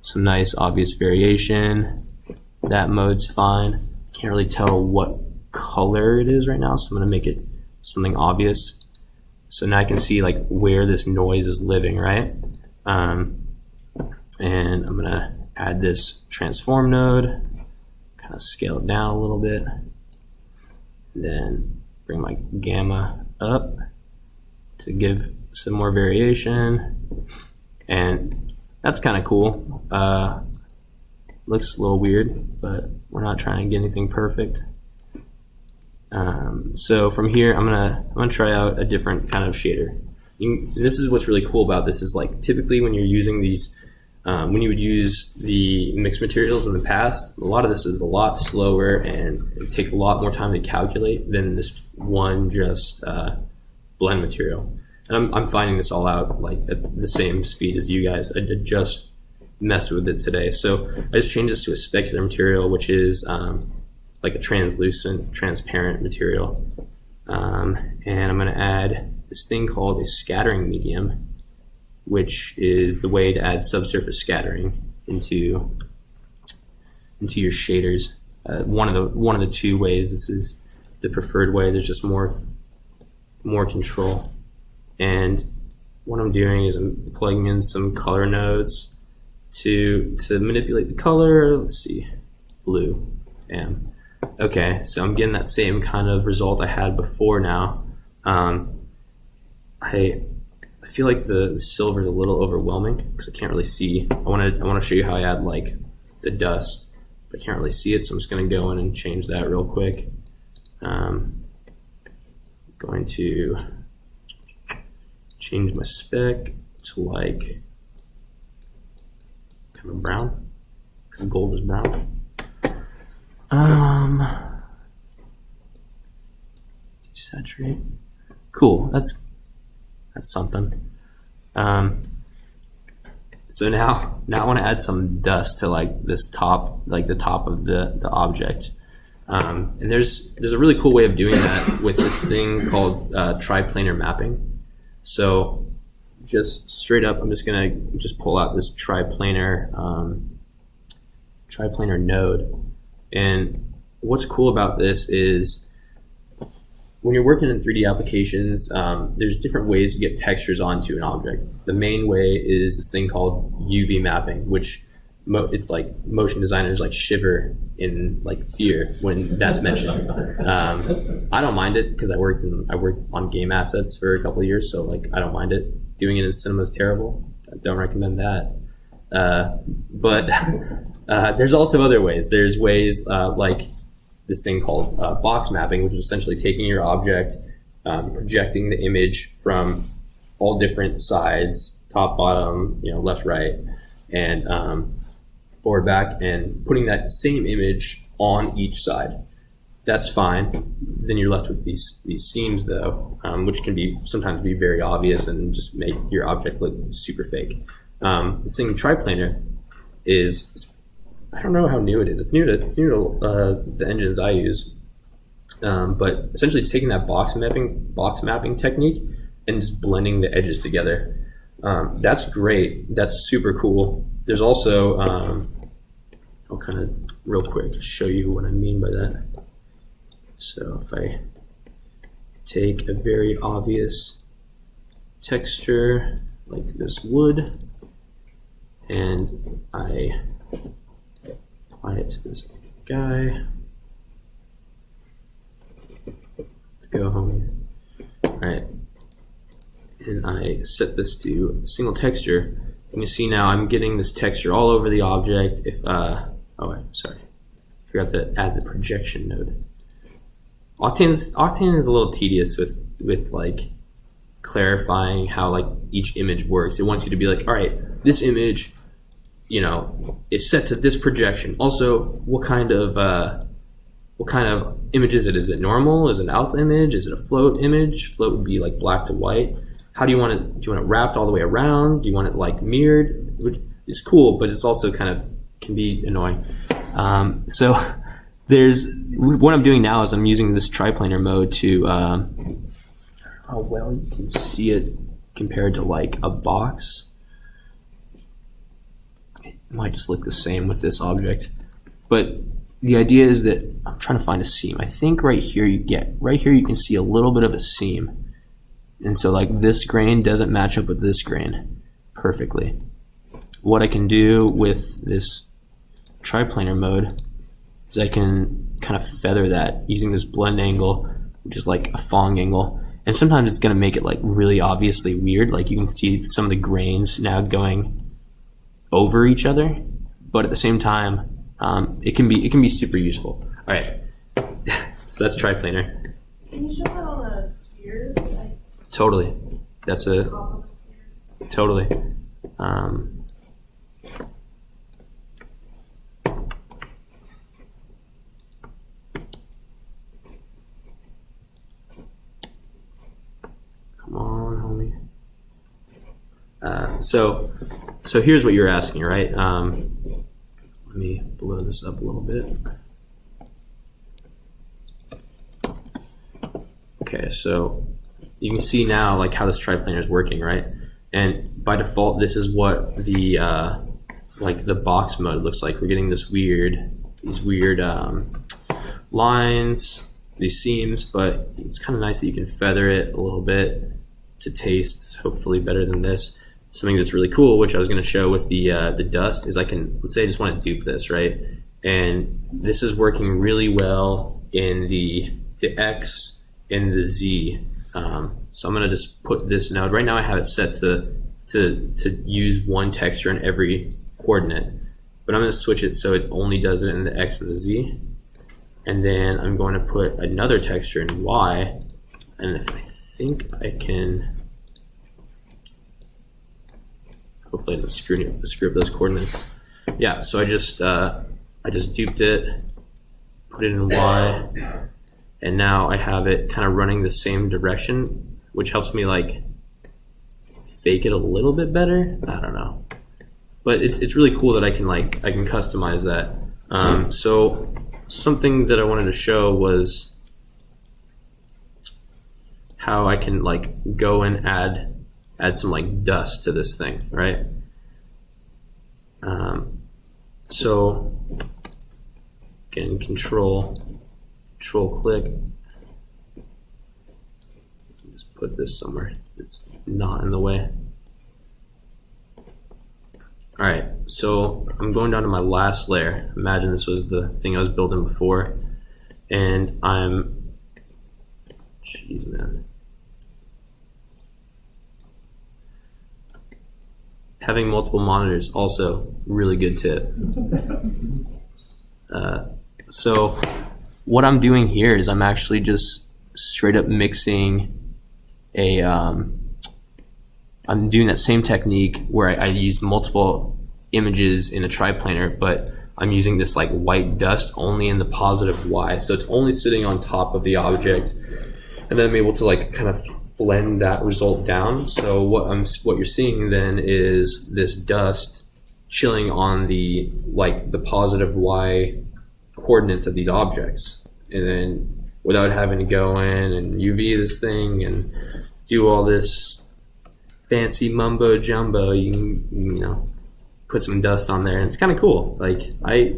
some nice obvious variation. That mode's fine. Can't really tell what color it is right now, so I'm gonna make it something obvious. So now I can see like where this noise is living, right? And I'm gonna add this transform node, kind of scale it down a little bit, and then bring my gamma up to give some more variation. And that's kind of cool. Looks a little weird, but we're not trying to get anything perfect. So from here, I'm gonna try out a different kind of shader. This is what's really cool about this is like typically when you're using these, when you would use the mixed materials in the past, a lot of this is a lot slower and it takes a lot more time to calculate than this one just blend material. And I'm finding this all out like at the same speed as you guys. I did just mess with it today. So I just changed this to a specular material, which is like a translucent, transparent material. And I'm gonna add this thing called a scattering medium, which is the way to add subsurface scattering into your shaders. One of the two ways. This is the preferred way. There's just more control. And what I'm doing is I'm plugging in some color nodes to manipulate the color. Let's see, blue. Bam. Okay, so I'm getting that same kind of result I had before now. I feel like the silver is a little overwhelming because I can't really see. I want to show you how I add like the dust, but I can't really see it, so I'm just going to go in and change that real quick. Going to change my spec to like kind of brown because gold is brown. Saturate. Cool. That's something. So now I want to add some dust to like this top, like the top of the object. And there's a really cool way of doing that with this thing called triplanar mapping. So just straight up, I'm just gonna pull out this triplanar node. And what's cool about this is when you're working in 3D applications, there's different ways to get textures onto an object. The main way is this thing called UV mapping, which it's like motion designers like shiver in like fear when that's mentioned. I don't mind it because I worked on game assets for a couple of years, so like I don't mind it. Doing it in cinema is terrible. I don't recommend that. But there's also other ways. There's ways like this thing called box mapping, which is essentially taking your object, projecting the image from all different sides, top, bottom, left, right, and forward, back, and putting that same image on each side. That's fine. Then you're left with these seams though, which can sometimes be very obvious and just make your object look super fake. This thing triplanar is, I don't know how new it is. It's new to the engines I use, but essentially it's taking that box mapping technique and just blending the edges together. That's great. That's super cool. There's also I'll kind of real quick show you what I mean by that. So if I take a very obvious texture like this wood and I apply it to this guy. Let's go home. All right, and I set this to single texture. And you see now I'm getting this texture all over the object. If sorry, forgot to add the projection node. Octane is a little tedious with like clarifying how like each image works. It wants you to be like, all right, this image, is set to this projection. Also, what kind of image is it? Is it normal? Is it an alpha image? Is it a float image? Float would be like black to white. How do you want it? Do you want it wrapped all the way around? Do you want it like mirrored? It's cool, but it's also can be annoying. So what I'm doing now is I'm using this triplanar mode to I don't know how well you can see it compared to like a box. It might just look the same with this object, but the idea is that I'm trying to find a seam. I think right here you can see a little bit of a seam, and so like this grain doesn't match up with this grain perfectly. What I can do with this triplanar mode is I can kind of feather that using this blend angle, which is like a falling angle. And sometimes it's going to make it like really obviously weird. Like you can see some of the grains now going over each other, but at the same time, it can be super useful. All right, so that's triplanar. Can you show that on a sphere? Like Totally, that's a top of a sphere? totally. Come on, homie. So here's what you're asking, right? Let me blow this up a little bit. Okay, so you can see now like how this triplanar is working, right? And by default, this is what the like the box mode looks like. We're getting these weird lines, these seams, but it's kind of nice that you can feather it a little bit to taste hopefully better than this. Something that's really cool, which I was going to show with the dust, is I can, let's say I just want to dupe this, right? And this is working really well in the X and the Z. So I'm going to just put this node. Right now I have it set to use one texture in every coordinate, but I'm going to switch it so it only does it in the X and the Z. And then I'm going to put another texture in Y. And if I think I can, hopefully I didn't screw up those coordinates. Yeah, so I just duped it, put it in Y, and now I have it kind of running the same direction, which helps me like fake it a little bit better. I don't know, but it's really cool that I can customize that. So something that I wanted to show was how I can like go and add some like dust to this thing, right? So again, control click, just put this somewhere it's not in the way. All right, so I'm going down to my last layer. Imagine this was the thing I was building before, and jeez, man. Having multiple monitors, also really good tip. So what I'm doing here is I'm actually just straight up mixing I'm doing that same technique where I use multiple images in a triplanar, but I'm using this like white dust only in the positive Y. So it's only sitting on top of the object, and then I'm able to like kind of blend that result down. So what you're seeing then is this dust chilling on the positive Y coordinates of these objects, and then without having to go in and UV this thing and do all this fancy mumbo jumbo, you can put some dust on there, and it's kind of cool. Like I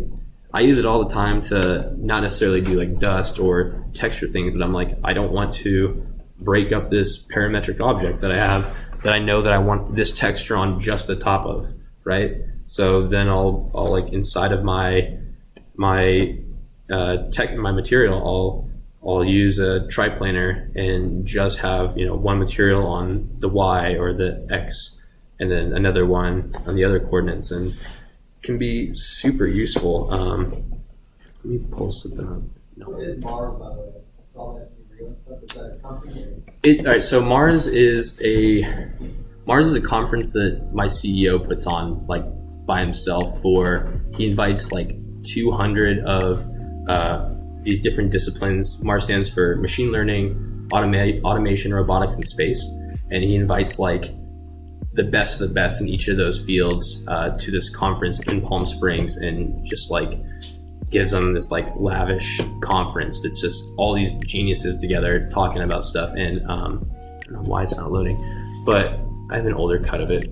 use it all the time to not necessarily do like dust or texture things, but I'm like, I don't want to break up this parametric object that I have that I know that I want this texture on just the top of, right? So then I'll like inside of my material, I'll use a triplanar and just have one material on the Y or the X, and then another one on the other coordinates, and can be super useful. Let me pull something up. No. What is Mars, by the way? I saw that in your and stuff. Is that a company? All right, so Mars is a conference that my CEO puts on like by himself. He invites like 200 of these different disciplines. Mars stands for machine learning, automation, robotics, and space, and he invites like the best of the best in each of those fields to this conference in Palm Springs, and just like gives them this like lavish conference that's just all these geniuses together talking about stuff. And I don't know why it's not loading, but I have an older cut of it.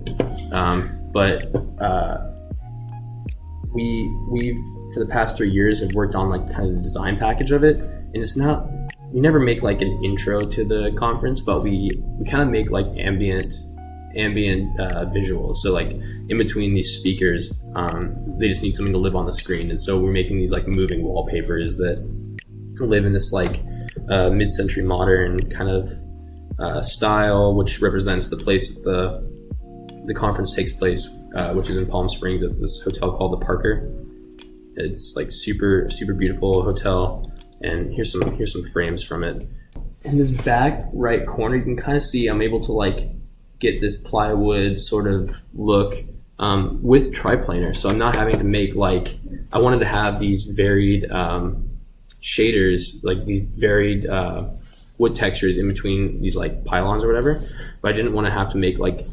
We've for the past 3 years have worked on like kind of the design package of it, and it's not, we never make like an intro to the conference, but we kind of make like ambient visuals. So like in between these speakers, they just need something to live on the screen, and so we're making these like moving wallpapers that live in this like mid-century modern kind of style, which represents the place that the conference takes place, which is in Palm Springs at this hotel called the Parker. It's like super beautiful hotel, and here's some frames from it. In this back right corner, you can kind of see I'm able to like get this plywood sort of look with triplanar, so I'm not having to make like, I wanted to have these varied shaders, like these varied wood textures in between these like pylons or whatever, but I didn't want to have to make like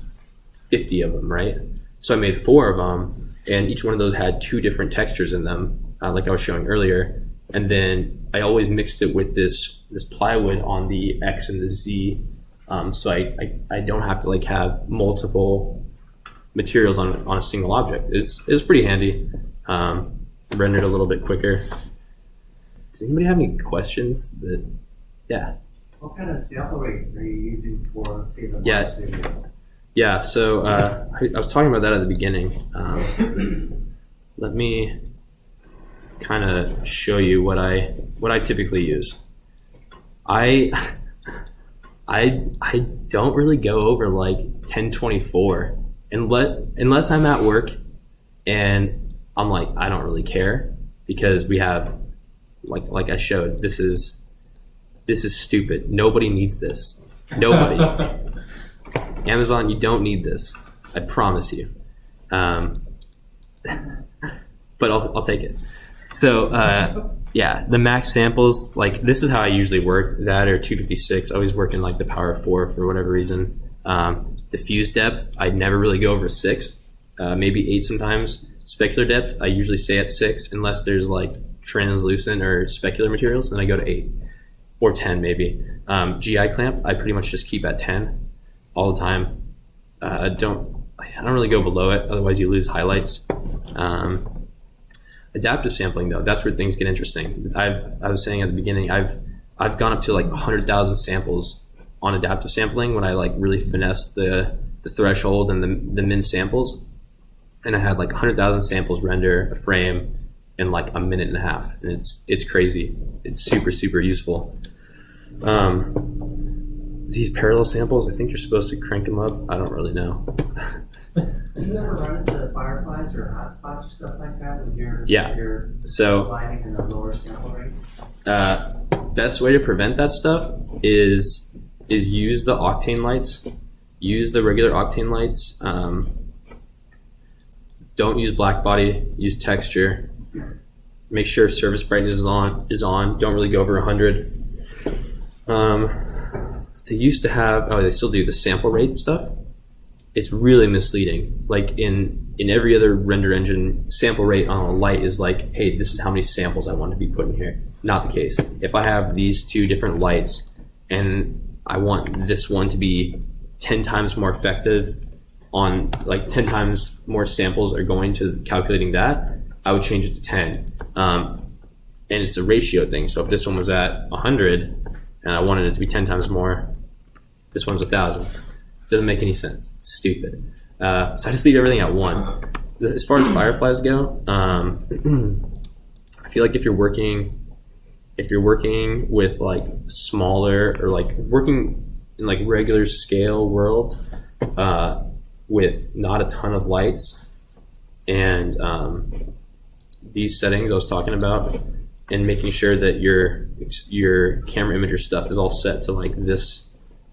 50 of them, right? So I made 4 of them, and each one of those had 2 different textures in them, like I was showing earlier. And then I always mixed it with this plywood on the X and the Z, so I don't have to like have multiple materials on a single object. It's pretty handy. Rendered a little bit quicker. Does anybody have any questions? Yeah. What kind of sample rate are you using for, let's say, the Yeah. last video? Yeah, so I was talking about that at the beginning. Let me kind of show you what I typically use. I don't really go over like 1024 unless I'm at work and I'm like, I don't really care, because we have like I showed, this is stupid. Nobody needs this. Nobody. Amazon, you don't need this. I promise you. But I'll take it. So yeah, the max samples, like this is how I usually work. That or 256. I always work in like the power of 4 for whatever reason. Diffuse depth, I never really go over 6, maybe 8 sometimes. Specular depth, I usually stay at 6 unless there's like translucent or specular materials, then I go to 8 or 10 maybe. GI clamp, I pretty much just keep at 10 all the time. I don't really go below it, otherwise you lose highlights. Adaptive sampling though, that's where things get interesting. I was saying at the beginning, I've gone up to like 100,000 samples on adaptive sampling when I like really finessed the threshold and the min samples, and I had like 100,000 samples render a frame in like a minute and a half, and it's crazy. It's super useful. These parallel samples, I think you're supposed to crank them up. I don't really know. Do you ever run into fireflies or hotspots or stuff like that when you're So sliding in a lower sample rate? best way to prevent that stuff is use the Octane Lights. Use the regular Octane Lights. Don't use black body. Use texture. Make sure surface brightness is on. Don't really go over 100. They used to have, they still do the sample rate stuff. It's really misleading. Like in every other render engine, sample rate on a light is like, hey, this is how many samples I want to be put in here. Not the case. If I have these 2 different lights and I want this one to be 10 times more effective on, like 10 times more samples are going to calculating that, I would change it to 10. And it's a ratio thing. So if this one was at 100 and I wanted it to be 10 times more, this one's 1,000. Doesn't make any sense. It's stupid. So I just leave everything at 1. As far as fireflies go, I feel like if you're working with like smaller, or like working in like regular scale world with not a ton of lights, and these settings I was talking about, and making sure that your camera imager stuff is all set to like this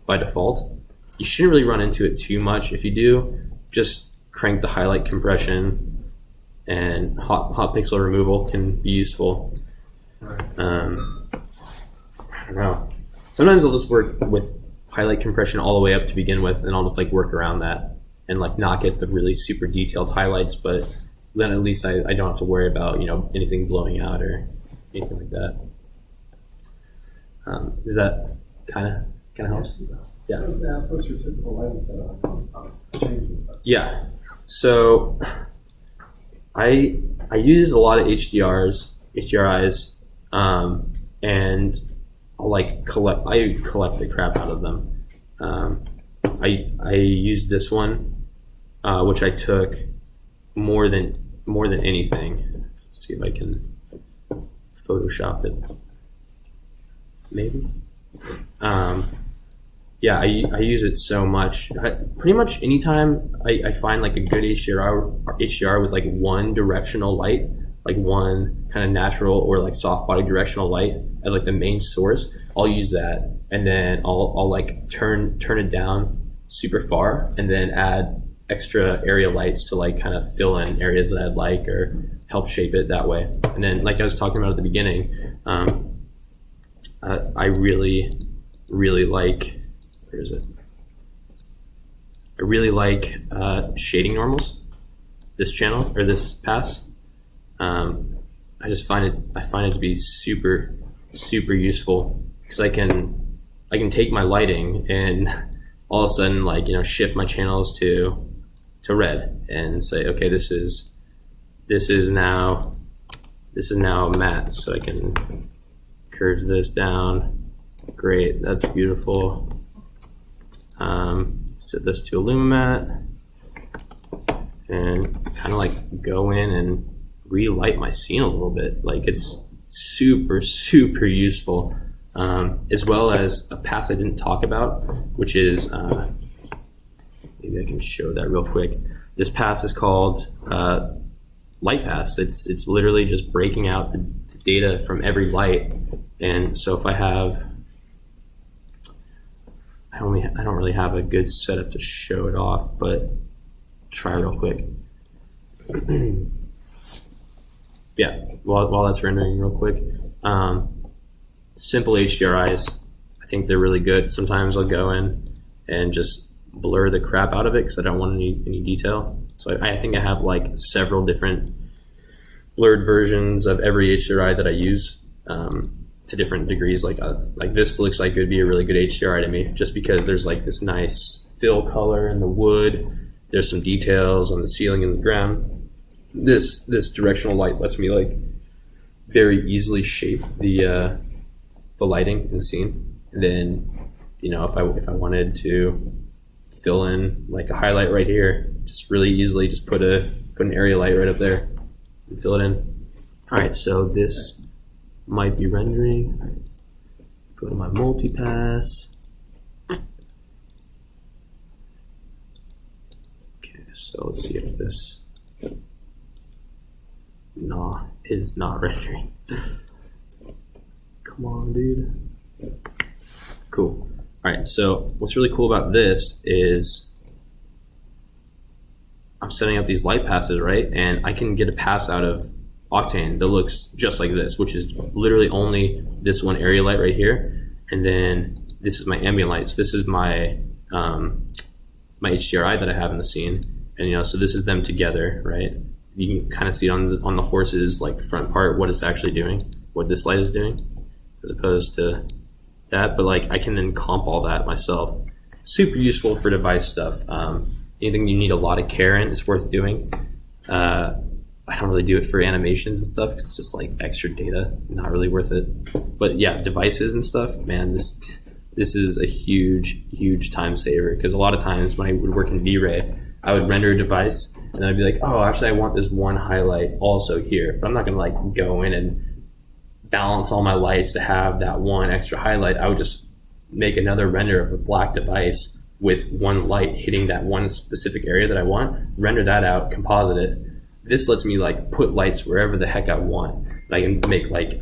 by default, you shouldn't really run into it too much. If you do, just crank the highlight compression, and hot pixel removal can be useful. I don't know. Sometimes I'll just work with highlight compression all the way up to begin with, and I'll just like work around that and like not get the really super detailed highlights, but then at least I don't have to worry about, anything blowing out or anything like that. Does that kind of helps? Yeah. I was going to ask, what's your typical lighting setup? Yeah. So I use a lot of HDRIs, and I collect the crap out of them. I used this one, which I took more than anything. Let's see if I can Photoshop it. Maybe. yeah, I use it so much. Pretty much anytime I find like a good HDR with like one directional light, like one kind of natural or like soft body directional light as like the main source, I'll use that, and then I'll like turn it down super far, and then add extra area lights to like kind of fill in areas that I'd like or help shape it that way. And then, like I was talking about at the beginning, I really like, where is it? I really like shading normals, this channel or this pass. I just find it to be super useful, because I can take my lighting and all of a sudden, like, you know, shift my channels to red and say, okay, this is now matte, so I can curve this down. Great, that's beautiful. Set this to Illumimatte and kind of like go in and relight my scene a little bit. Like, it's super useful, as well as a pass I didn't talk about, which is maybe I can show that real quick. This pass is called light pass. It's literally just breaking out the data from every light. And so if I have, I don't really have a good setup to show it off, but try real quick. Yeah, while that's rendering real quick, simple HDRIs, I think they're really good. Sometimes I'll go in and just blur the crap out of it because I don't want any detail. So I think I have like several different blurred versions of every HDRI that I use, to different degrees. Like this looks like it would be a really good HDRI to me, just because there's like this nice fill color in the wood. There's some details on the ceiling and the ground. This directional light lets me like very easily shape the lighting in the scene. And then, you know, if I wanted to fill in like a highlight right here, just really easily just put an area light right up there and fill it in. All right, so this might be rendering. Go to my multipass. Okay, so let's see if this is not rendering. Come on, dude. Cool. All right, so what's really cool about this is I'm setting up these light passes, right? And I can get a pass out of Octane that looks just like this, which is literally only this one area light right here. And then this is my ambient light. So this is my my HDRI that I have in the scene. And, you know, so this is them together, right? You can kind of see on the horse's like front part what it's actually doing, what this light is doing, as opposed to that. But like I can then comp all that myself. Super useful for device stuff. Anything you need a lot of care in, it's worth doing. I don't really do it for animations and stuff because it's just like extra data, not really worth it. But yeah, devices and stuff, man, this is a huge time saver, because a lot of times when I would work in V-Ray, I would render a device and then I'd be like, oh, actually I want this one highlight also here, but I'm not gonna like go in and balance all my lights to have that one extra highlight. I would just make another render of a black device with one light hitting that one specific area that I want, render that out, composite it. This lets me like put lights wherever the heck I want. And I can make like,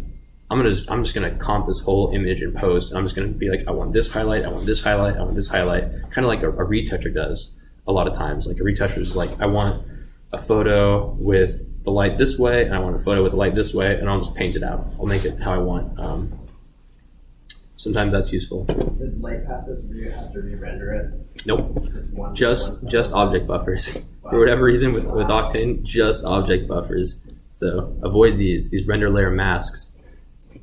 I'm just gonna comp this whole image in post, and I'm just gonna be like, I want this highlight, I want this highlight, I want this highlight, kind of like a retoucher does a lot of times. Like a retoucher is like, I want a photo with the light this way, and I want a photo with the light this way, and I'll just paint it out. I'll make it how I want. Sometimes that's useful. Does light passes have to re-render it? Nope. Just one object buffers. Wow. For whatever reason with Octane, just object buffers. So avoid these render layer masks.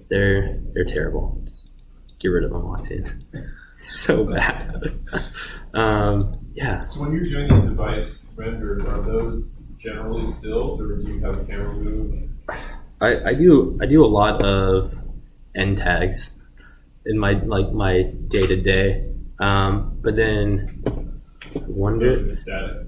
They're terrible. Just get rid of them, Octane. So bad. Yeah. So when you're doing these device renders, are those generally stills, or do you have a camera move? I do a lot of end tags in my day to day. But then I wonder. The static.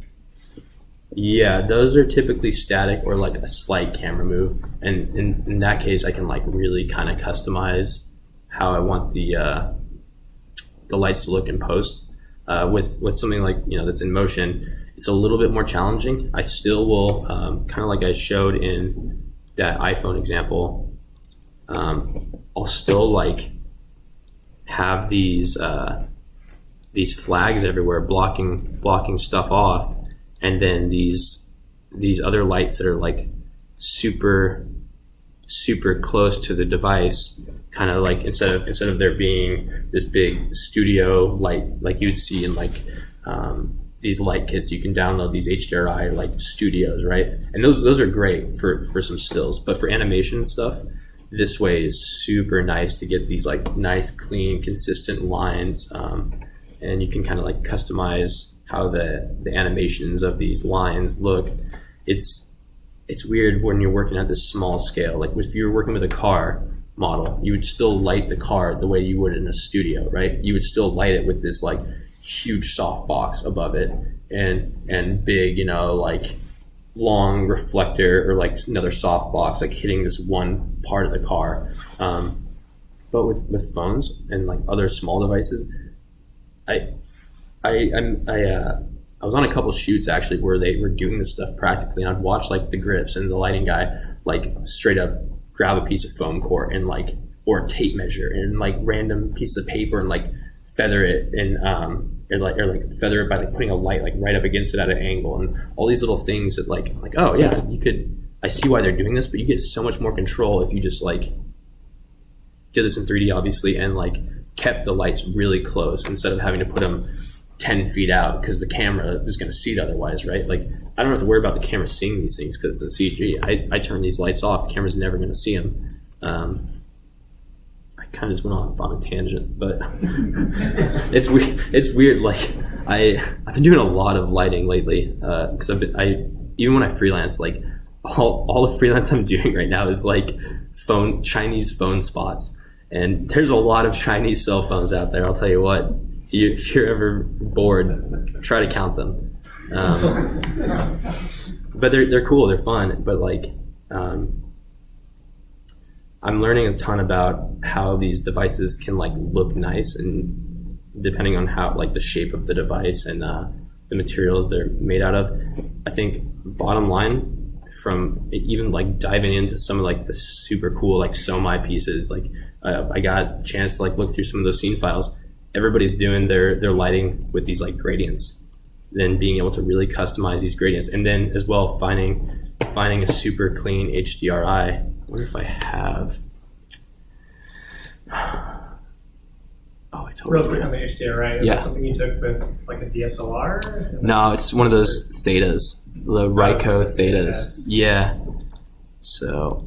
Yeah, those are typically static or like a slight camera move, and in that case, I can like really kind of customize how I want the the lights to look in post. With something like, that's in motion, it's a little bit more challenging. I still will, kind of like I showed in that iPhone example, I'll still like have these flags everywhere blocking stuff off, and then these other lights that are like super close to the device, kind of like instead of there being this big studio light like you'd see in like these light kits, you can download these HDRI like studios, right? And those are great for some stills, but for animation stuff, this way is super nice to get these like nice, clean, consistent lines, and you can kind of like customize how the animations of these lines look. It's weird when you're working at this small scale. Like if you were working with a car model, you would still light the car the way you would in a studio, right? You would still light it with this like huge soft box above it and big, like long reflector or like another soft box like hitting this one part of the car. But with phones and like other small devices, I was on a couple shoots actually where they were doing this stuff practically, and I'd watch like the grips and the lighting guy like straight up grab a piece of foam core and like, or a tape measure and like random piece of paper and like feather it and or like feather it by like putting a light like right up against it at an angle, and all these little things that like oh yeah, I see why they're doing this, but you get so much more control if you just like did this in 3D obviously and like kept the lights really close instead of having to put them 10 feet out because the camera is going to see it otherwise, right? Like I don't have to worry about the camera seeing these things because it's a CG. I turn these lights off, the camera's never going to see them. I kind of just went off on a tangent, but it's weird. Like I've been doing a lot of lighting lately because even when I freelance, like all the freelance I'm doing right now is like Chinese phone spots, and there's a lot of Chinese cell phones out there. I'll tell you what. If you're ever bored, try to count them. But they're cool, they're fun. But like, I'm learning a ton about how these devices can like look nice, and depending on how like the shape of the device and the materials they're made out of. I think bottom line, from even like diving into some of like the super cool like Somai pieces, like I got a chance to like look through some of those scene files. Everybody's doing their lighting with these like gradients, then being able to really customize these gradients, and then as well finding a super clean HDRI. I wonder if I have. Oh, I totally Real quick on the HDRI, is that something you took with like a DSLR? No, it's one of those thetas, the Ryko thetas. Yeah. So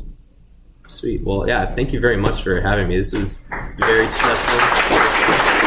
sweet. Well, yeah. Thank you very much for having me. This is very stressful.